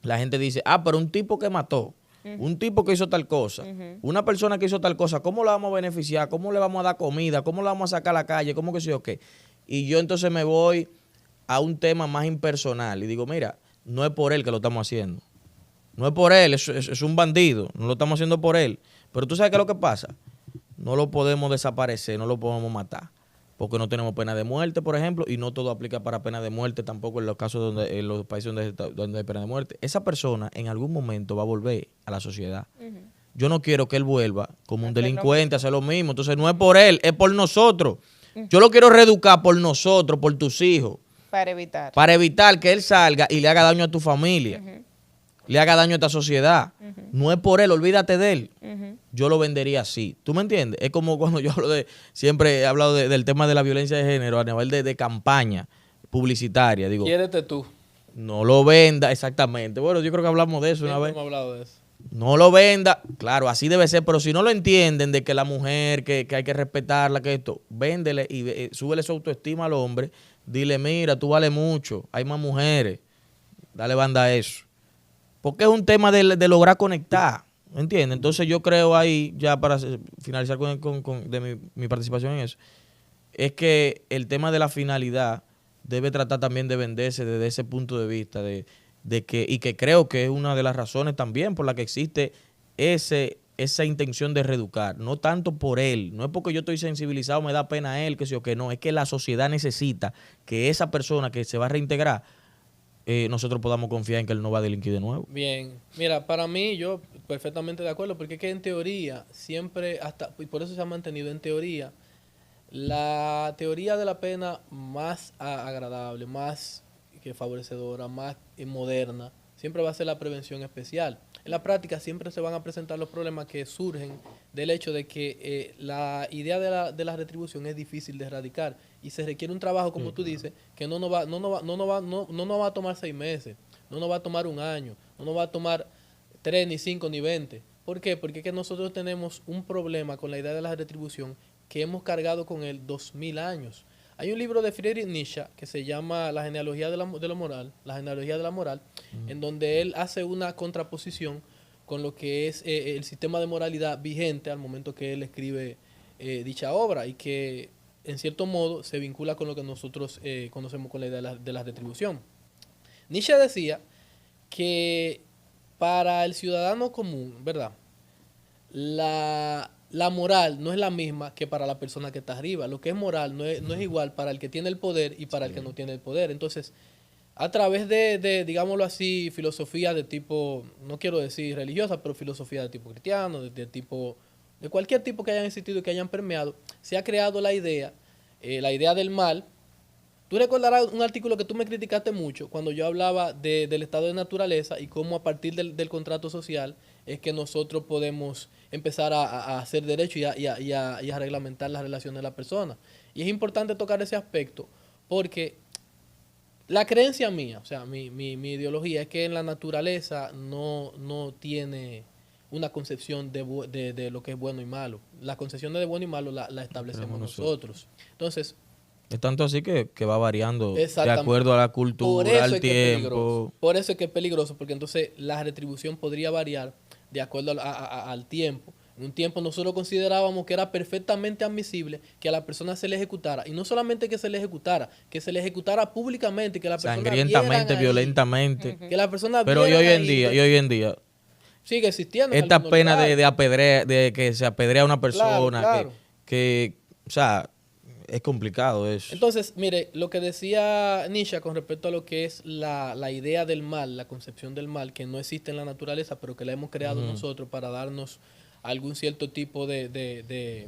la gente dice, pero un tipo que mató, un tipo que hizo tal cosa, una persona que hizo tal cosa, ¿cómo la vamos a beneficiar? ¿Cómo le vamos a dar comida? ¿Cómo la vamos a sacar a la calle? ¿Cómo que sí o qué? Y yo entonces me voy a un tema más impersonal y digo, mira, no es por él que lo estamos haciendo. No es por él, es un bandido, no lo estamos haciendo por él. Pero tú sabes qué es lo que pasa. No lo podemos desaparecer, no lo podemos matar. Porque no tenemos pena de muerte, por ejemplo, y no todo aplica para pena de muerte tampoco en los casos en los países donde hay pena de muerte. Esa persona en algún momento va a volver a la sociedad. Yo no quiero que él vuelva como un delincuente a hacer lo mismo. Entonces no es por él, es por nosotros. Yo lo quiero reeducar por nosotros, por tus hijos. Para evitar. Para evitar que él salga y le haga daño a tu familia. Le haga daño a esta sociedad. No es por él, olvídate de él. Yo lo vendería así. ¿Tú me entiendes? Es como cuando yo hablo siempre he hablado del tema de la violencia de género a nivel de campaña publicitaria. Digo, Quiérete tú. no lo venda, exactamente. Bueno, yo creo que hablamos de eso una vez. Hemos hablado de eso. No lo venda, claro, así debe ser, pero si no lo entienden de que la mujer, que hay que respetarla, que esto, véndele y súbele su autoestima al hombre, dile, mira, tú vales mucho, hay más mujeres, dale banda a eso. Porque es un tema de lograr conectar, ¿entiendes? Entonces yo creo ahí, ya para finalizar de mi participación en eso, es que el tema de la finalidad debe tratar también de venderse desde ese punto de vista, y que creo que es una de las razones también por la que existe esa intención de reeducar, no tanto por él, no es porque yo estoy sensibilizado, me da pena a él, que sí o que no, es que la sociedad necesita que esa persona que se va a reintegrar, nosotros podamos confiar en que él no va a delinquir de nuevo. Bien, mira, para mí yo perfectamente de acuerdo, porque es que en teoría siempre, y por eso se ha mantenido en teoría, la teoría de la pena más agradable, más que favorecedora, más moderna, siempre va a ser la prevención especial. En la práctica siempre se van a presentar los problemas que surgen del hecho de que la idea de la retribución es difícil de erradicar y se requiere un trabajo, como tú dices, que no nos va a tomar 6 meses, no nos va a tomar un año, no nos va a tomar 3, ni 5, ni 20. ¿Por qué? Porque es que nosotros tenemos un problema con la idea de la retribución que hemos cargado con él 2000 años. Hay un libro de Friedrich Nietzsche que se llama La genealogía de la moral, la genealogía de la moral, en donde él hace una contraposición con lo que es el sistema de moralidad vigente al momento que él escribe dicha obra y que en cierto modo se vincula con lo que nosotros conocemos con la idea de la retribución. Nietzsche decía que para el ciudadano común, ¿verdad? La moral no es la misma que para la persona que está arriba. Lo que es moral no es igual para el que tiene el poder y para el que no tiene el poder. Entonces, a través de, digámoslo así, filosofía de tipo, no quiero decir religiosa, pero filosofía de tipo cristiano, de cualquier tipo que hayan existido y que hayan permeado, se ha creado la idea del mal Tú recordarás un artículo que tú me criticaste mucho cuando yo hablaba del estado de naturaleza y cómo a partir del contrato social es que nosotros podemos empezar a hacer derecho y a reglamentar las relaciones de la persona. Y es importante tocar ese aspecto porque la creencia mía, o sea, mi ideología es que en la naturaleza no tiene una concepción de lo que es bueno y malo. La concepción de bueno y malo la establecemos nosotros. Entonces, es tanto así que va variando de acuerdo a la cultura, al tiempo. Por eso es que es peligroso, porque entonces la retribución podría variar de acuerdo al tiempo. En un tiempo nosotros considerábamos que era perfectamente admisible que a la persona se le ejecutara. Y no solamente que se le ejecutara públicamente, que la persona sangrientamente, violentamente. Que la persona pero y hoy en día sigue existiendo. Esta pena de que se apedrea a una persona, claro. Que o sea, es complicado eso. Entonces, mire, lo que decía Nisha con respecto a lo que es la idea del mal, la concepción del mal, que no existe en la naturaleza, pero que la hemos creado nosotros para darnos algún cierto tipo de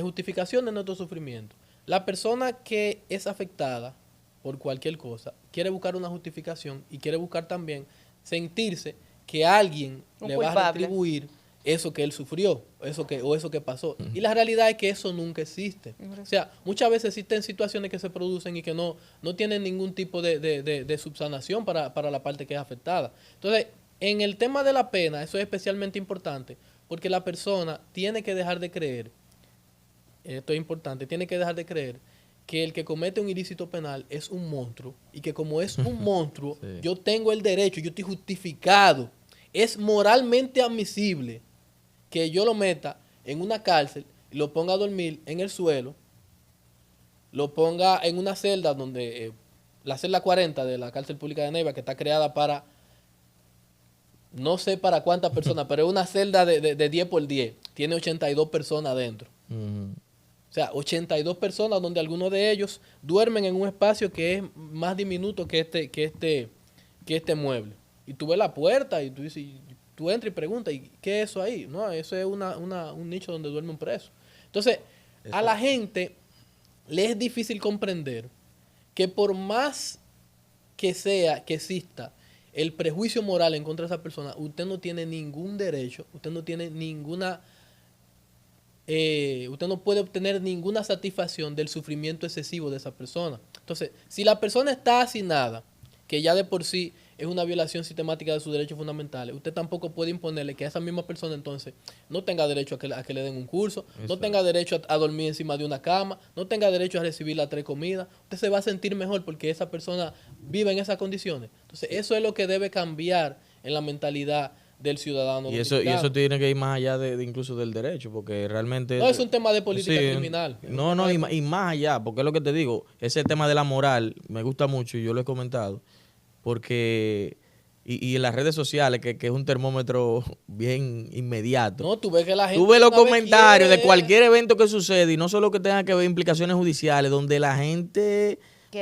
justificación de nuestro sufrimiento. La persona que es afectada por cualquier cosa quiere buscar una justificación y quiere buscar también sentirse que alguien le va a retribuir eso que él sufrió, eso que pasó. Y la realidad es que eso nunca existe. O sea, muchas veces existen situaciones que se producen y que no tienen ningún tipo de subsanación para la parte que es afectada. Entonces, en el tema de la pena, eso es especialmente importante, porque la persona tiene que dejar de creer, esto es importante, tiene que dejar de creer que el que comete un ilícito penal es un monstruo, y que como es un monstruo, sí, yo tengo el derecho, yo estoy justificado, es moralmente admisible que yo lo meta en una cárcel y lo ponga a dormir en el suelo, lo ponga en una celda donde, la celda 40 de la cárcel pública de Neiva, que está creada para, no sé para cuántas personas, pero es una celda de 10 por 10, tiene 82 personas adentro. O sea, 82 personas donde algunos de ellos duermen en un espacio que es más diminuto que este mueble. Y tú ves la puerta y tú dices, tú entras y preguntas, ¿y qué es eso ahí? No, eso es un nicho donde duerme un preso. Entonces, a la gente le es difícil comprender que por más que exista el prejuicio moral en contra de esa persona, usted no tiene ningún derecho, usted no tiene ninguna, usted no puede obtener ninguna satisfacción del sufrimiento excesivo de esa persona. Entonces, si la persona está hacinada, que ya de por sí es una violación sistemática de sus derechos fundamentales, usted tampoco puede imponerle que a esa misma persona entonces no tenga derecho a que le den un curso, no tenga derecho a dormir encima de una cama, no tenga derecho a recibir las 3 comidas. Usted se va a sentir mejor porque esa persona vive en esas condiciones. Entonces, eso es lo que debe cambiar en la mentalidad del ciudadano. Y eso tiene que ir más allá de incluso del derecho, porque realmente... No es un tema de política criminal. No, y más allá, porque es lo que te digo, ese tema de la moral me gusta mucho y yo lo he comentado, porque... Y en las redes sociales, que es un termómetro bien inmediato. No, tú ves que la gente... Tú ves los comentarios de cualquier evento que sucede, y no solo que tenga que ver implicaciones judiciales, donde la gente...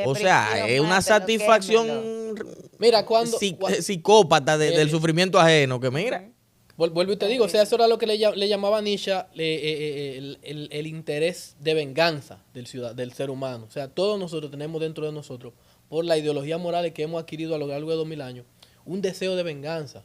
O sea, es una satisfacción, mira, cuando psicópata del sufrimiento ajeno, que mira. Vuelvo y te digo, o sea, eso era lo que le llamaba Nisha el interés de venganza del ser humano. O sea, todos nosotros tenemos dentro de nosotros, por la ideología moral que hemos adquirido a lo largo de 2000 años, un deseo de venganza.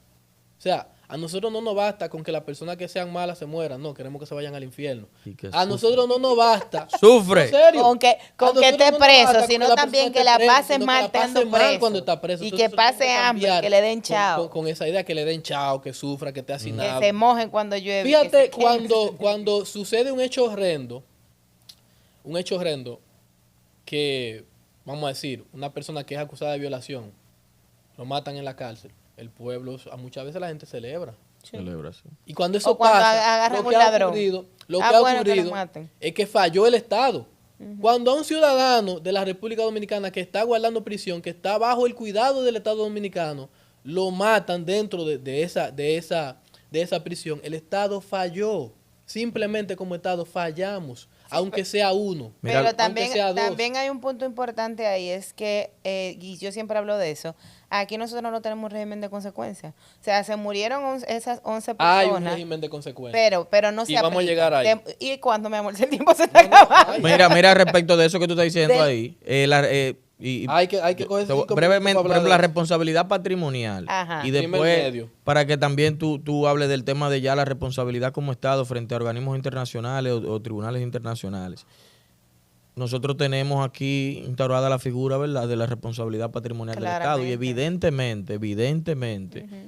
O sea, a nosotros no nos basta con que las personas que sean malas se mueran, no, queremos que se vayan al infierno. A nosotros no nos basta. Sufre. ¿En serio? Con que esté preso, sino también que la pase mal estando preso. Cuando está preso. Y que pase hambre, que le den chao. Con esa idea, que le den chao, que sufra, que esté hacinado. Que se mojen cuando llueve. Fíjate, cuando sucede un hecho horrendo, que, vamos a decir, una persona que es acusada de violación, lo matan en la cárcel. El pueblo, muchas veces la gente celebra. Sí. Celebra, sí. Y cuando eso pasa, lo que ha ocurrido es que falló el Estado. Cuando a un ciudadano de la República Dominicana que está guardando prisión, que está bajo el cuidado del Estado Dominicano, lo matan dentro de esa prisión, el Estado falló. Simplemente como Estado fallamos. aunque sea uno. Pero también hay un punto importante ahí, es que, y yo siempre hablo de eso, aquí nosotros no tenemos un régimen de consecuencias. O sea, se murieron esas 11 personas. Hay un régimen de consecuencias. Pero no se aplica. Y vamos a llegar ahí. ¿Y cuándo, mi amor? Si el tiempo se está acabando. Mira, respecto de eso que tú estás diciendo ahí, hay que coger brevemente, por ejemplo, la responsabilidad patrimonial. Ajá. Y después, para que también tú hables del tema de ya la responsabilidad como Estado frente a organismos internacionales o tribunales internacionales. Nosotros tenemos aquí instaurada la figura, ¿verdad?, de la responsabilidad patrimonial del Estado. Y evidentemente,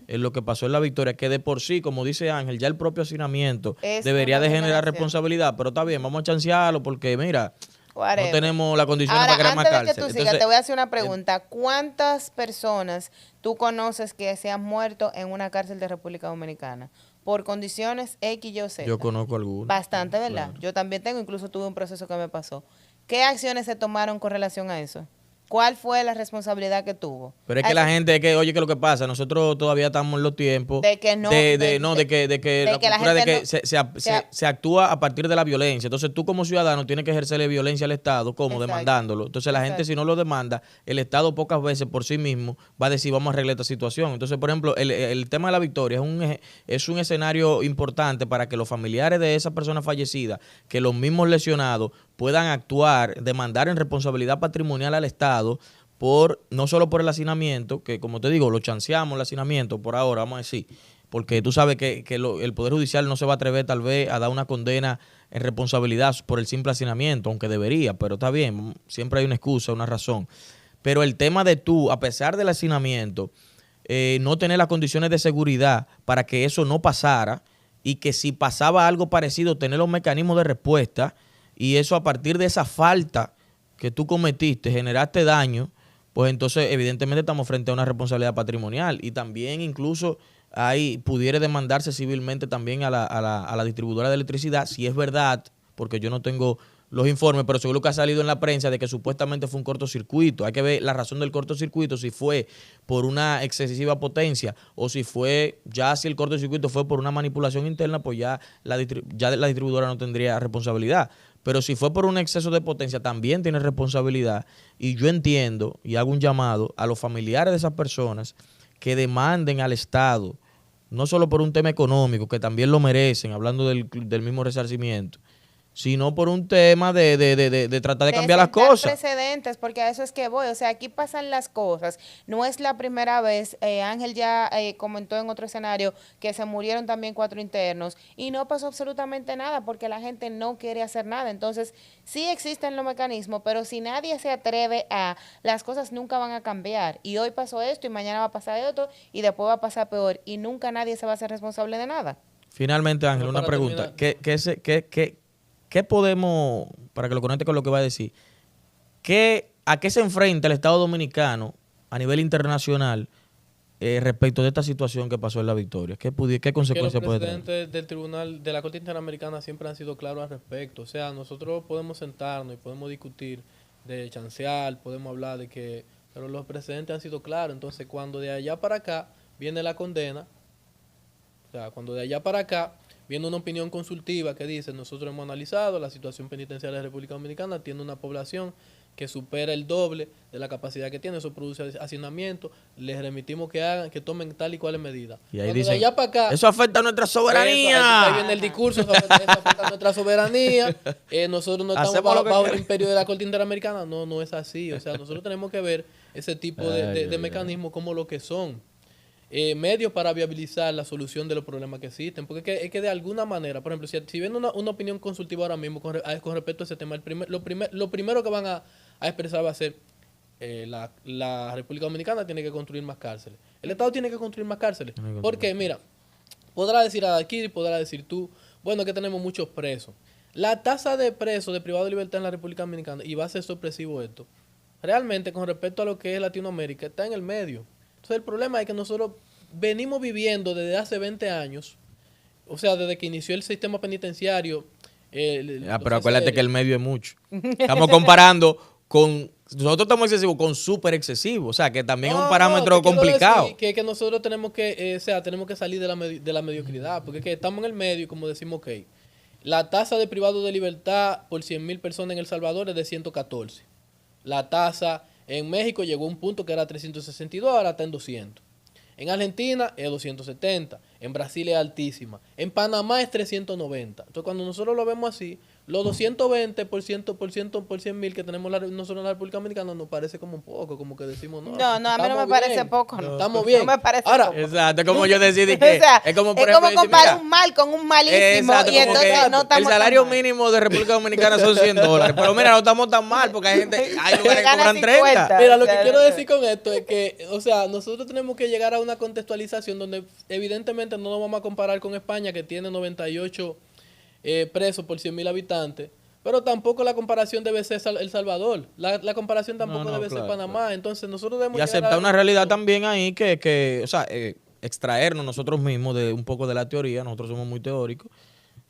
es lo que pasó en la Victoria, que de por sí, como dice Ángel, ya el propio hacinamiento debería de generar responsabilidad. Pero está bien, vamos a chancearlo porque, mira, no tenemos las condiciones para crear más cárcel. Antes de que tú sigas, te voy a hacer una pregunta. ¿Cuántas personas tú conoces que se han muerto en una cárcel de República Dominicana? Por condiciones X, Y o Z. Yo conozco algunas. Bastante, ¿verdad? Claro. Yo también tengo, incluso tuve un proceso que me pasó. ¿Qué acciones se tomaron con relación a eso? ¿Cuál fue la responsabilidad que tuvo? Pero es que la gente, oye, ¿qué es lo que pasa? Nosotros todavía estamos en los tiempos de que no, de que se actúa a partir de la violencia. Entonces tú como ciudadano tienes que ejercerle violencia al Estado, como demandándolo. Entonces la gente, si no lo demanda, el Estado pocas veces por sí mismo va a decir, vamos a arreglar esta situación. Entonces, por ejemplo, el tema de la Victoria es un escenario importante para que los familiares de esa persona fallecida, que los mismos lesionados puedan actuar, demandar en responsabilidad patrimonial al Estado no solo por el hacinamiento, que como te digo, lo chanceamos el hacinamiento por ahora, vamos a decir, porque tú sabes que el Poder Judicial no se va a atrever tal vez a dar una condena en responsabilidad por el simple hacinamiento, aunque debería, pero está bien, siempre hay una excusa, una razón. Pero el tema de tú, a pesar del hacinamiento, no tener las condiciones de seguridad para que eso no pasara y que si pasaba algo parecido, tener los mecanismos de respuesta. Y eso, a partir de esa falta que tú cometiste, generaste daño, pues entonces evidentemente estamos frente a una responsabilidad patrimonial. Y también incluso pudiera demandarse civilmente también a la distribuidora de electricidad, si es verdad, porque yo no tengo los informes, pero seguro que ha salido en la prensa de que supuestamente fue un cortocircuito. Hay que ver la razón del cortocircuito, si fue por una excesiva potencia o si el cortocircuito fue por una manipulación interna, pues ya la distribuidora no tendría responsabilidad. Pero si fue por un exceso de potencia, también tiene responsabilidad. Y yo entiendo y hago un llamado a los familiares de esas personas que demanden al Estado, no solo por un tema económico, que también lo merecen, hablando del mismo resarcimiento, sino por un tema de tratar de cambiar las cosas. Precedentes, porque a eso es que voy. O sea, aquí pasan las cosas. No es la primera vez. Ángel ya comentó en otro escenario que se murieron también 4 internos y no pasó absolutamente nada porque la gente no quiere hacer nada. Entonces, sí existen los mecanismos, pero si nadie se atreve las cosas nunca van a cambiar. Y hoy pasó esto y mañana va a pasar esto y después va a pasar peor y nunca nadie se va a hacer responsable de nada. Finalmente, Ángel, una pregunta. ¿Qué podemos, para que lo conecte con lo que va a decir, a qué se enfrenta el Estado Dominicano a nivel internacional respecto de esta situación que pasó en la Victoria? ¿Qué consecuencias puede tener? Los presidentes del Tribunal de la Corte Interamericana siempre han sido claros al respecto. O sea, nosotros podemos sentarnos y podemos discutir de chancear, podemos hablar de que... Pero los precedentes han sido claros. Entonces, cuando de allá para acá viene la condena, o sea, cuando de allá para acá viene una opinión consultiva que dice, nosotros hemos analizado la situación penitenciaria de la República Dominicana, tiene una población que supera el doble de la capacidad que tiene, eso produce hacinamiento, les remitimos que tomen tal y cual medida. Y ahí dicen, allá para acá, eso afecta a nuestra soberanía. Ahí viene el discurso, eso afecta a nuestra soberanía. Nosotros no estamos bajo el imperio de la Corte Interamericana. No es así. O sea, nosotros tenemos que ver ese tipo de mecanismos como lo que son. Medios para viabilizar la solución de los problemas que existen, porque es que de alguna manera, por ejemplo, si ven una opinión consultiva ahora mismo con respecto a ese tema, lo primero que van a expresar va a ser la República Dominicana tiene que construir más cárceles, el Estado tiene que construir más cárceles, porque mira, podrá decir Adalkiri, podrá decir tú, bueno, que tenemos muchos presos, la tasa de presos de privado de libertad en la República Dominicana, y va a ser sorpresivo esto, realmente con respecto a lo que es Latinoamérica, está en el medio. Entonces el problema es que nosotros venimos viviendo desde hace 20 años, o sea, desde que inició el sistema penitenciario. Pero acuérdate que el medio es mucho. Estamos comparando nosotros estamos excesivos con súper excesivo, o sea, que también es un parámetro complicado. Que nosotros tenemos que salir de la mediocridad, porque es que estamos en el medio y como decimos, ok, La tasa de privado de libertad por 100.000 personas en El Salvador es de 114. La tasa en México llegó a un punto que era 362, ahora está en 200. En Argentina es 270, en Brasil es altísima, en Panamá es 390. Entonces cuando nosotros lo vemos así, los 220 por 100.000 que tenemos nosotros en la República Dominicana nos parece como un poco, como que decimos, no, a mí no me parece poco. No. Estamos bien. No me parece ahora, poco. Exacto, como yo decidí que... O sea, es como comparar un mal con un malísimo. Exacto, y entonces no estamos el salario mínimo de República Dominicana son $100. Pero mira, no estamos tan mal porque hay lugares que cobran 30. Mira, lo que quiero decir con esto es que, o sea, nosotros tenemos que llegar a una contextualización donde evidentemente no nos vamos a comparar con España, que tiene 98 presos por 100.000 habitantes. Pero tampoco la comparación debe ser El Salvador. La comparación tampoco debe ser Panamá. Claro. Entonces nosotros debemos y aceptar una realidad también ahí que o sea, extraernos nosotros mismos de un poco de la teoría. Nosotros somos muy teóricos.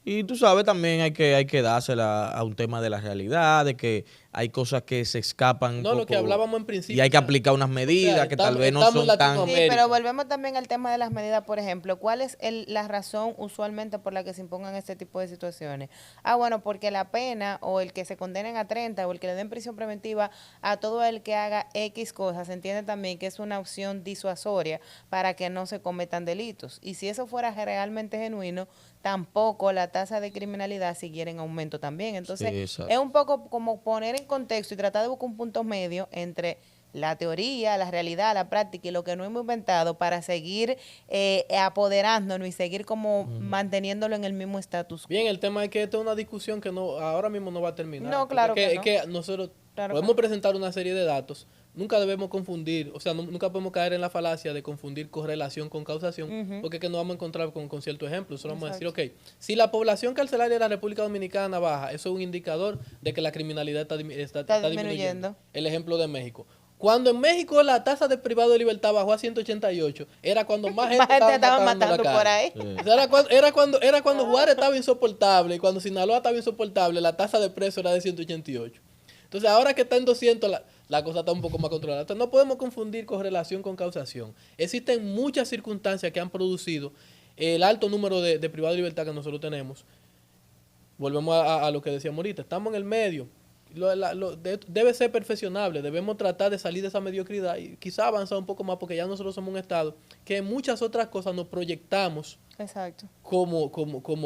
Y tú sabes, también hay que dársela a un tema de la realidad, de que hay cosas que se escapan. No, lo que hablábamos en principio. Y hay que aplicar unas medidas que tal vez no son tan... Sí, pero volvemos también al tema de las medidas, por ejemplo. ¿Cuál es la razón usualmente por la que se impongan este tipo de situaciones? Bueno, porque la pena o el que se condenen a 30 o el que le den prisión preventiva a todo el que haga X cosas, se entiende también que es una opción disuasoria para que no se cometan delitos. Y si eso fuera realmente genuino, tampoco la tasa de criminalidad siguiera en aumento también. Entonces, sí, es un poco como poner en contexto y tratar de buscar un punto medio entre la teoría, la realidad, la práctica y lo que no hemos inventado para seguir apoderándonos y seguir como manteniéndolo en el mismo estatus. Bien, el tema es que esta es una discusión que ahora mismo no va a terminar. No, claro que no. Es que nosotros podemos presentar una serie de datos. Nunca debemos confundir, o sea, nunca podemos caer en la falacia de confundir correlación con causación, porque es que nos vamos a encontrar con ciertos ejemplos. Solo vamos a decir, ok, si la población carcelaria de la República Dominicana baja, eso es un indicador de que la criminalidad está disminuyendo. El ejemplo de México. Cuando en México la tasa de privado de libertad bajó a 188, era cuando más gente estaba matando por ahí. Sí. Era cuando Juárez estaba insoportable y cuando Sinaloa estaba insoportable, la tasa de preso era de 188. Entonces, ahora que está en 200, la cosa está un poco más controlada. Entonces, no podemos confundir correlación con causación. Existen muchas circunstancias que han producido el alto número de privados de libertad que nosotros tenemos. Volvemos a lo que decíamos ahorita. Estamos en el medio. Debe ser perfeccionable. Debemos tratar de salir de esa mediocridad y quizá avanzar un poco más porque ya nosotros somos un estado que en muchas otras cosas nos proyectamos. Exacto. Como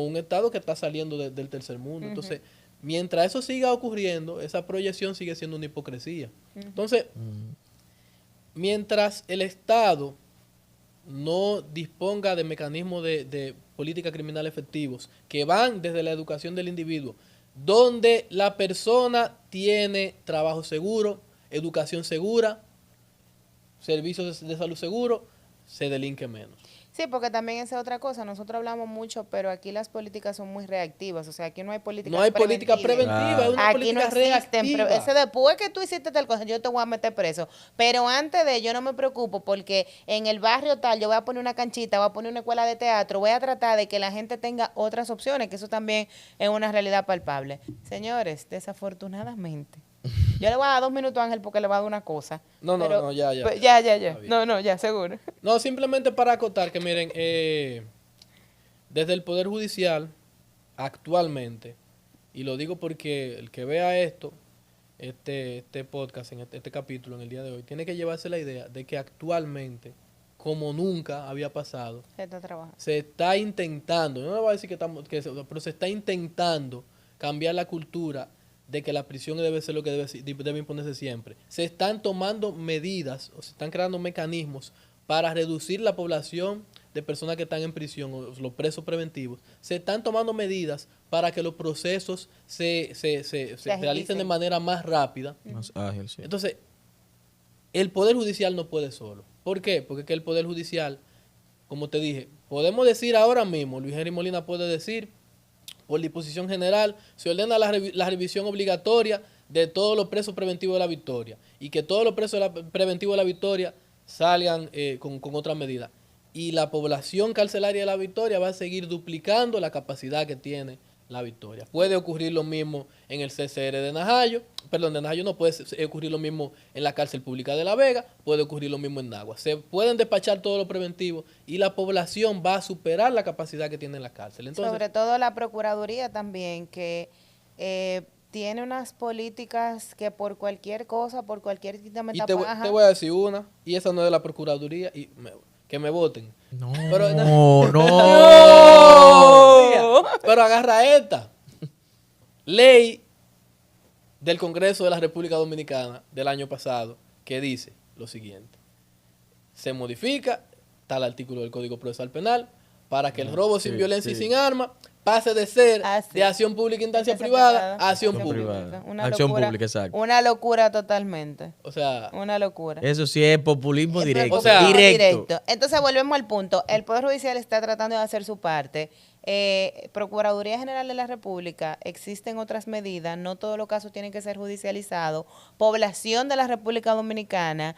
un estado que está saliendo del tercer mundo. Entonces, mientras eso siga ocurriendo, esa proyección sigue siendo una hipocresía. Entonces, mientras el Estado no disponga de mecanismos de política criminal efectivos que van desde la educación del individuo, donde la persona tiene trabajo seguro, educación segura, servicios de salud seguro, se delinque menos. Sí, porque también esa es otra cosa. Nosotros hablamos mucho, pero aquí las políticas son muy reactivas. O sea, aquí no hay política preventiva. No hay política preventiva, es una aquí política no existen, reactiva. Ese después que tú hiciste tal cosa, yo te voy a meter preso. Pero antes de, yo no me preocupo porque en el barrio tal, yo voy a poner una canchita, voy a poner una escuela de teatro, voy a tratar de que la gente tenga otras opciones, que eso también es una realidad palpable. Señores, desafortunadamente, yo le voy a dar 2 minutos a Ángel porque le voy a dar una cosa. No, ya. Ya. No, seguro. No, simplemente para acotar que miren, desde el Poder Judicial, actualmente, y lo digo porque el que vea esto, este podcast, en este capítulo, en el día de hoy, tiene que llevarse la idea de que actualmente, como nunca había pasado, se está intentando, no le voy a decir pero se está intentando cambiar la cultura de que la prisión debe ser lo que debe imponerse siempre. Se están tomando medidas o se están creando mecanismos para reducir la población de personas que están en prisión o los presos preventivos. Se están tomando medidas para que los procesos se realicen de manera más rápida. Más ágil, sí. Entonces, el Poder Judicial no puede solo. ¿Por qué? Porque el Poder Judicial, como te dije, podemos decir ahora mismo, Luis Henry Molina puede decir, por disposición general, se ordena la revisión obligatoria de todos los presos preventivos de la Victoria y que todos los presos preventivos de la Victoria salgan con otra medida. Y la población carcelaria de la Victoria va a seguir duplicando la capacidad que tiene La Victoria. Puede ocurrir lo mismo en el CCR de Najayo, perdón, de Najayo no, puede ocurrir lo mismo en la cárcel pública de La Vega, puede ocurrir lo mismo en Nagua. Se pueden despachar todo lo preventivo y la población va a superar la capacidad que tiene en la cárcel. Entonces, sobre todo la Procuraduría también, que tiene unas políticas que por cualquier cosa, por cualquier te voy a decir una, y esa no es de la Procuraduría, que me voten. No, pero, no. Pero agarra esta. Ley del Congreso de la República Dominicana del año pasado que dice lo siguiente. Se modifica tal artículo del Código Procesal Penal para que el robo sin violencia y sin arma pase de ser de acción pública e instancia privada a acción pública. Acción pública, exacto. Una locura totalmente. O sea, una locura. Eso sí es populismo directo. O sea, directo. Entonces volvemos al punto. El Poder Judicial está tratando de hacer su parte. Procuraduría General de la República, existen otras medidas, no todos los casos tienen que ser judicializados. Población de la República Dominicana,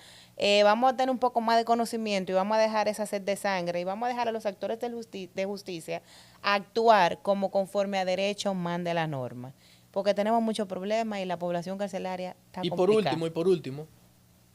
vamos a tener un poco más de conocimiento y vamos a dejar esa sed de sangre y vamos a dejar a los actores de justicia actuar como conforme a derecho mande la norma, porque tenemos muchos problemas y la población carcelaria está complicada. Y por último,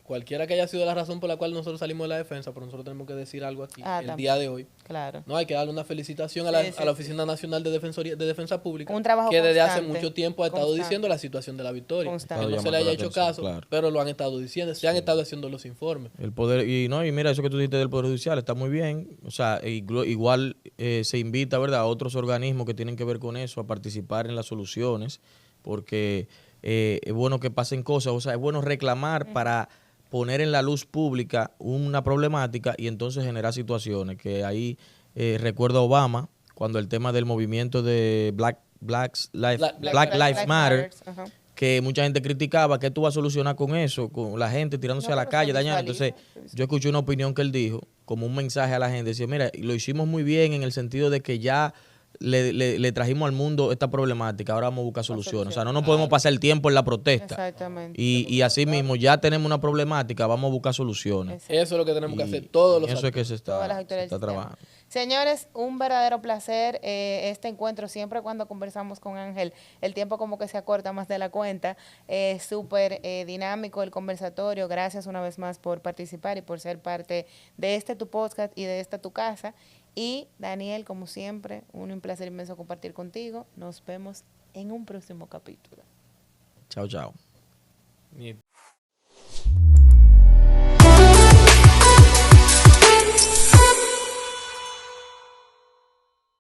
cualquiera que haya sido la razón por la cual nosotros salimos de la defensa, pero nosotros tenemos que decir algo aquí el día de hoy. Claro. No hay que darle una felicitación a la Oficina Nacional de Defensa Pública, un trabajo que desde constante, hace mucho tiempo ha estado diciendo la situación de la Victoria. Que no se le haya hecho caso, claro, pero lo han estado diciendo, se han estado haciendo los informes. El poder, y mira, eso que tú dijiste del Poder Judicial está muy bien. O sea, igual se invita, ¿verdad?, a otros organismos que tienen que ver con eso a participar en las soluciones, porque es bueno que pasen cosas, o sea, es bueno reclamar para poner en la luz pública una problemática y entonces generar situaciones. Que ahí recuerdo a Obama, cuando el tema del movimiento de Black Lives Matter, que mucha gente criticaba, ¿qué tú vas a solucionar con eso? Con la gente tirándose a la calle, dañando. Entonces, yo escuché una opinión que él dijo, como un mensaje a la gente, decía, mira, lo hicimos muy bien en el sentido de que ya le trajimos al mundo esta problemática, ahora vamos a buscar soluciones. O sea, no nos podemos pasar el tiempo en la protesta. Exactamente. Y así mismo, ya tenemos una problemática, vamos a buscar soluciones. Eso es lo que tenemos que hacer todos los Eso es que se está trabajando. Señores, un verdadero placer este encuentro, siempre cuando conversamos con Ángel, el tiempo como que se acorta más de la cuenta, súper dinámico el conversatorio. Gracias una vez más por participar y por ser parte de tu podcast y de esta tu casa. Y Daniel, como siempre, un placer inmenso compartir contigo. Nos vemos en un próximo capítulo. Chao, chao.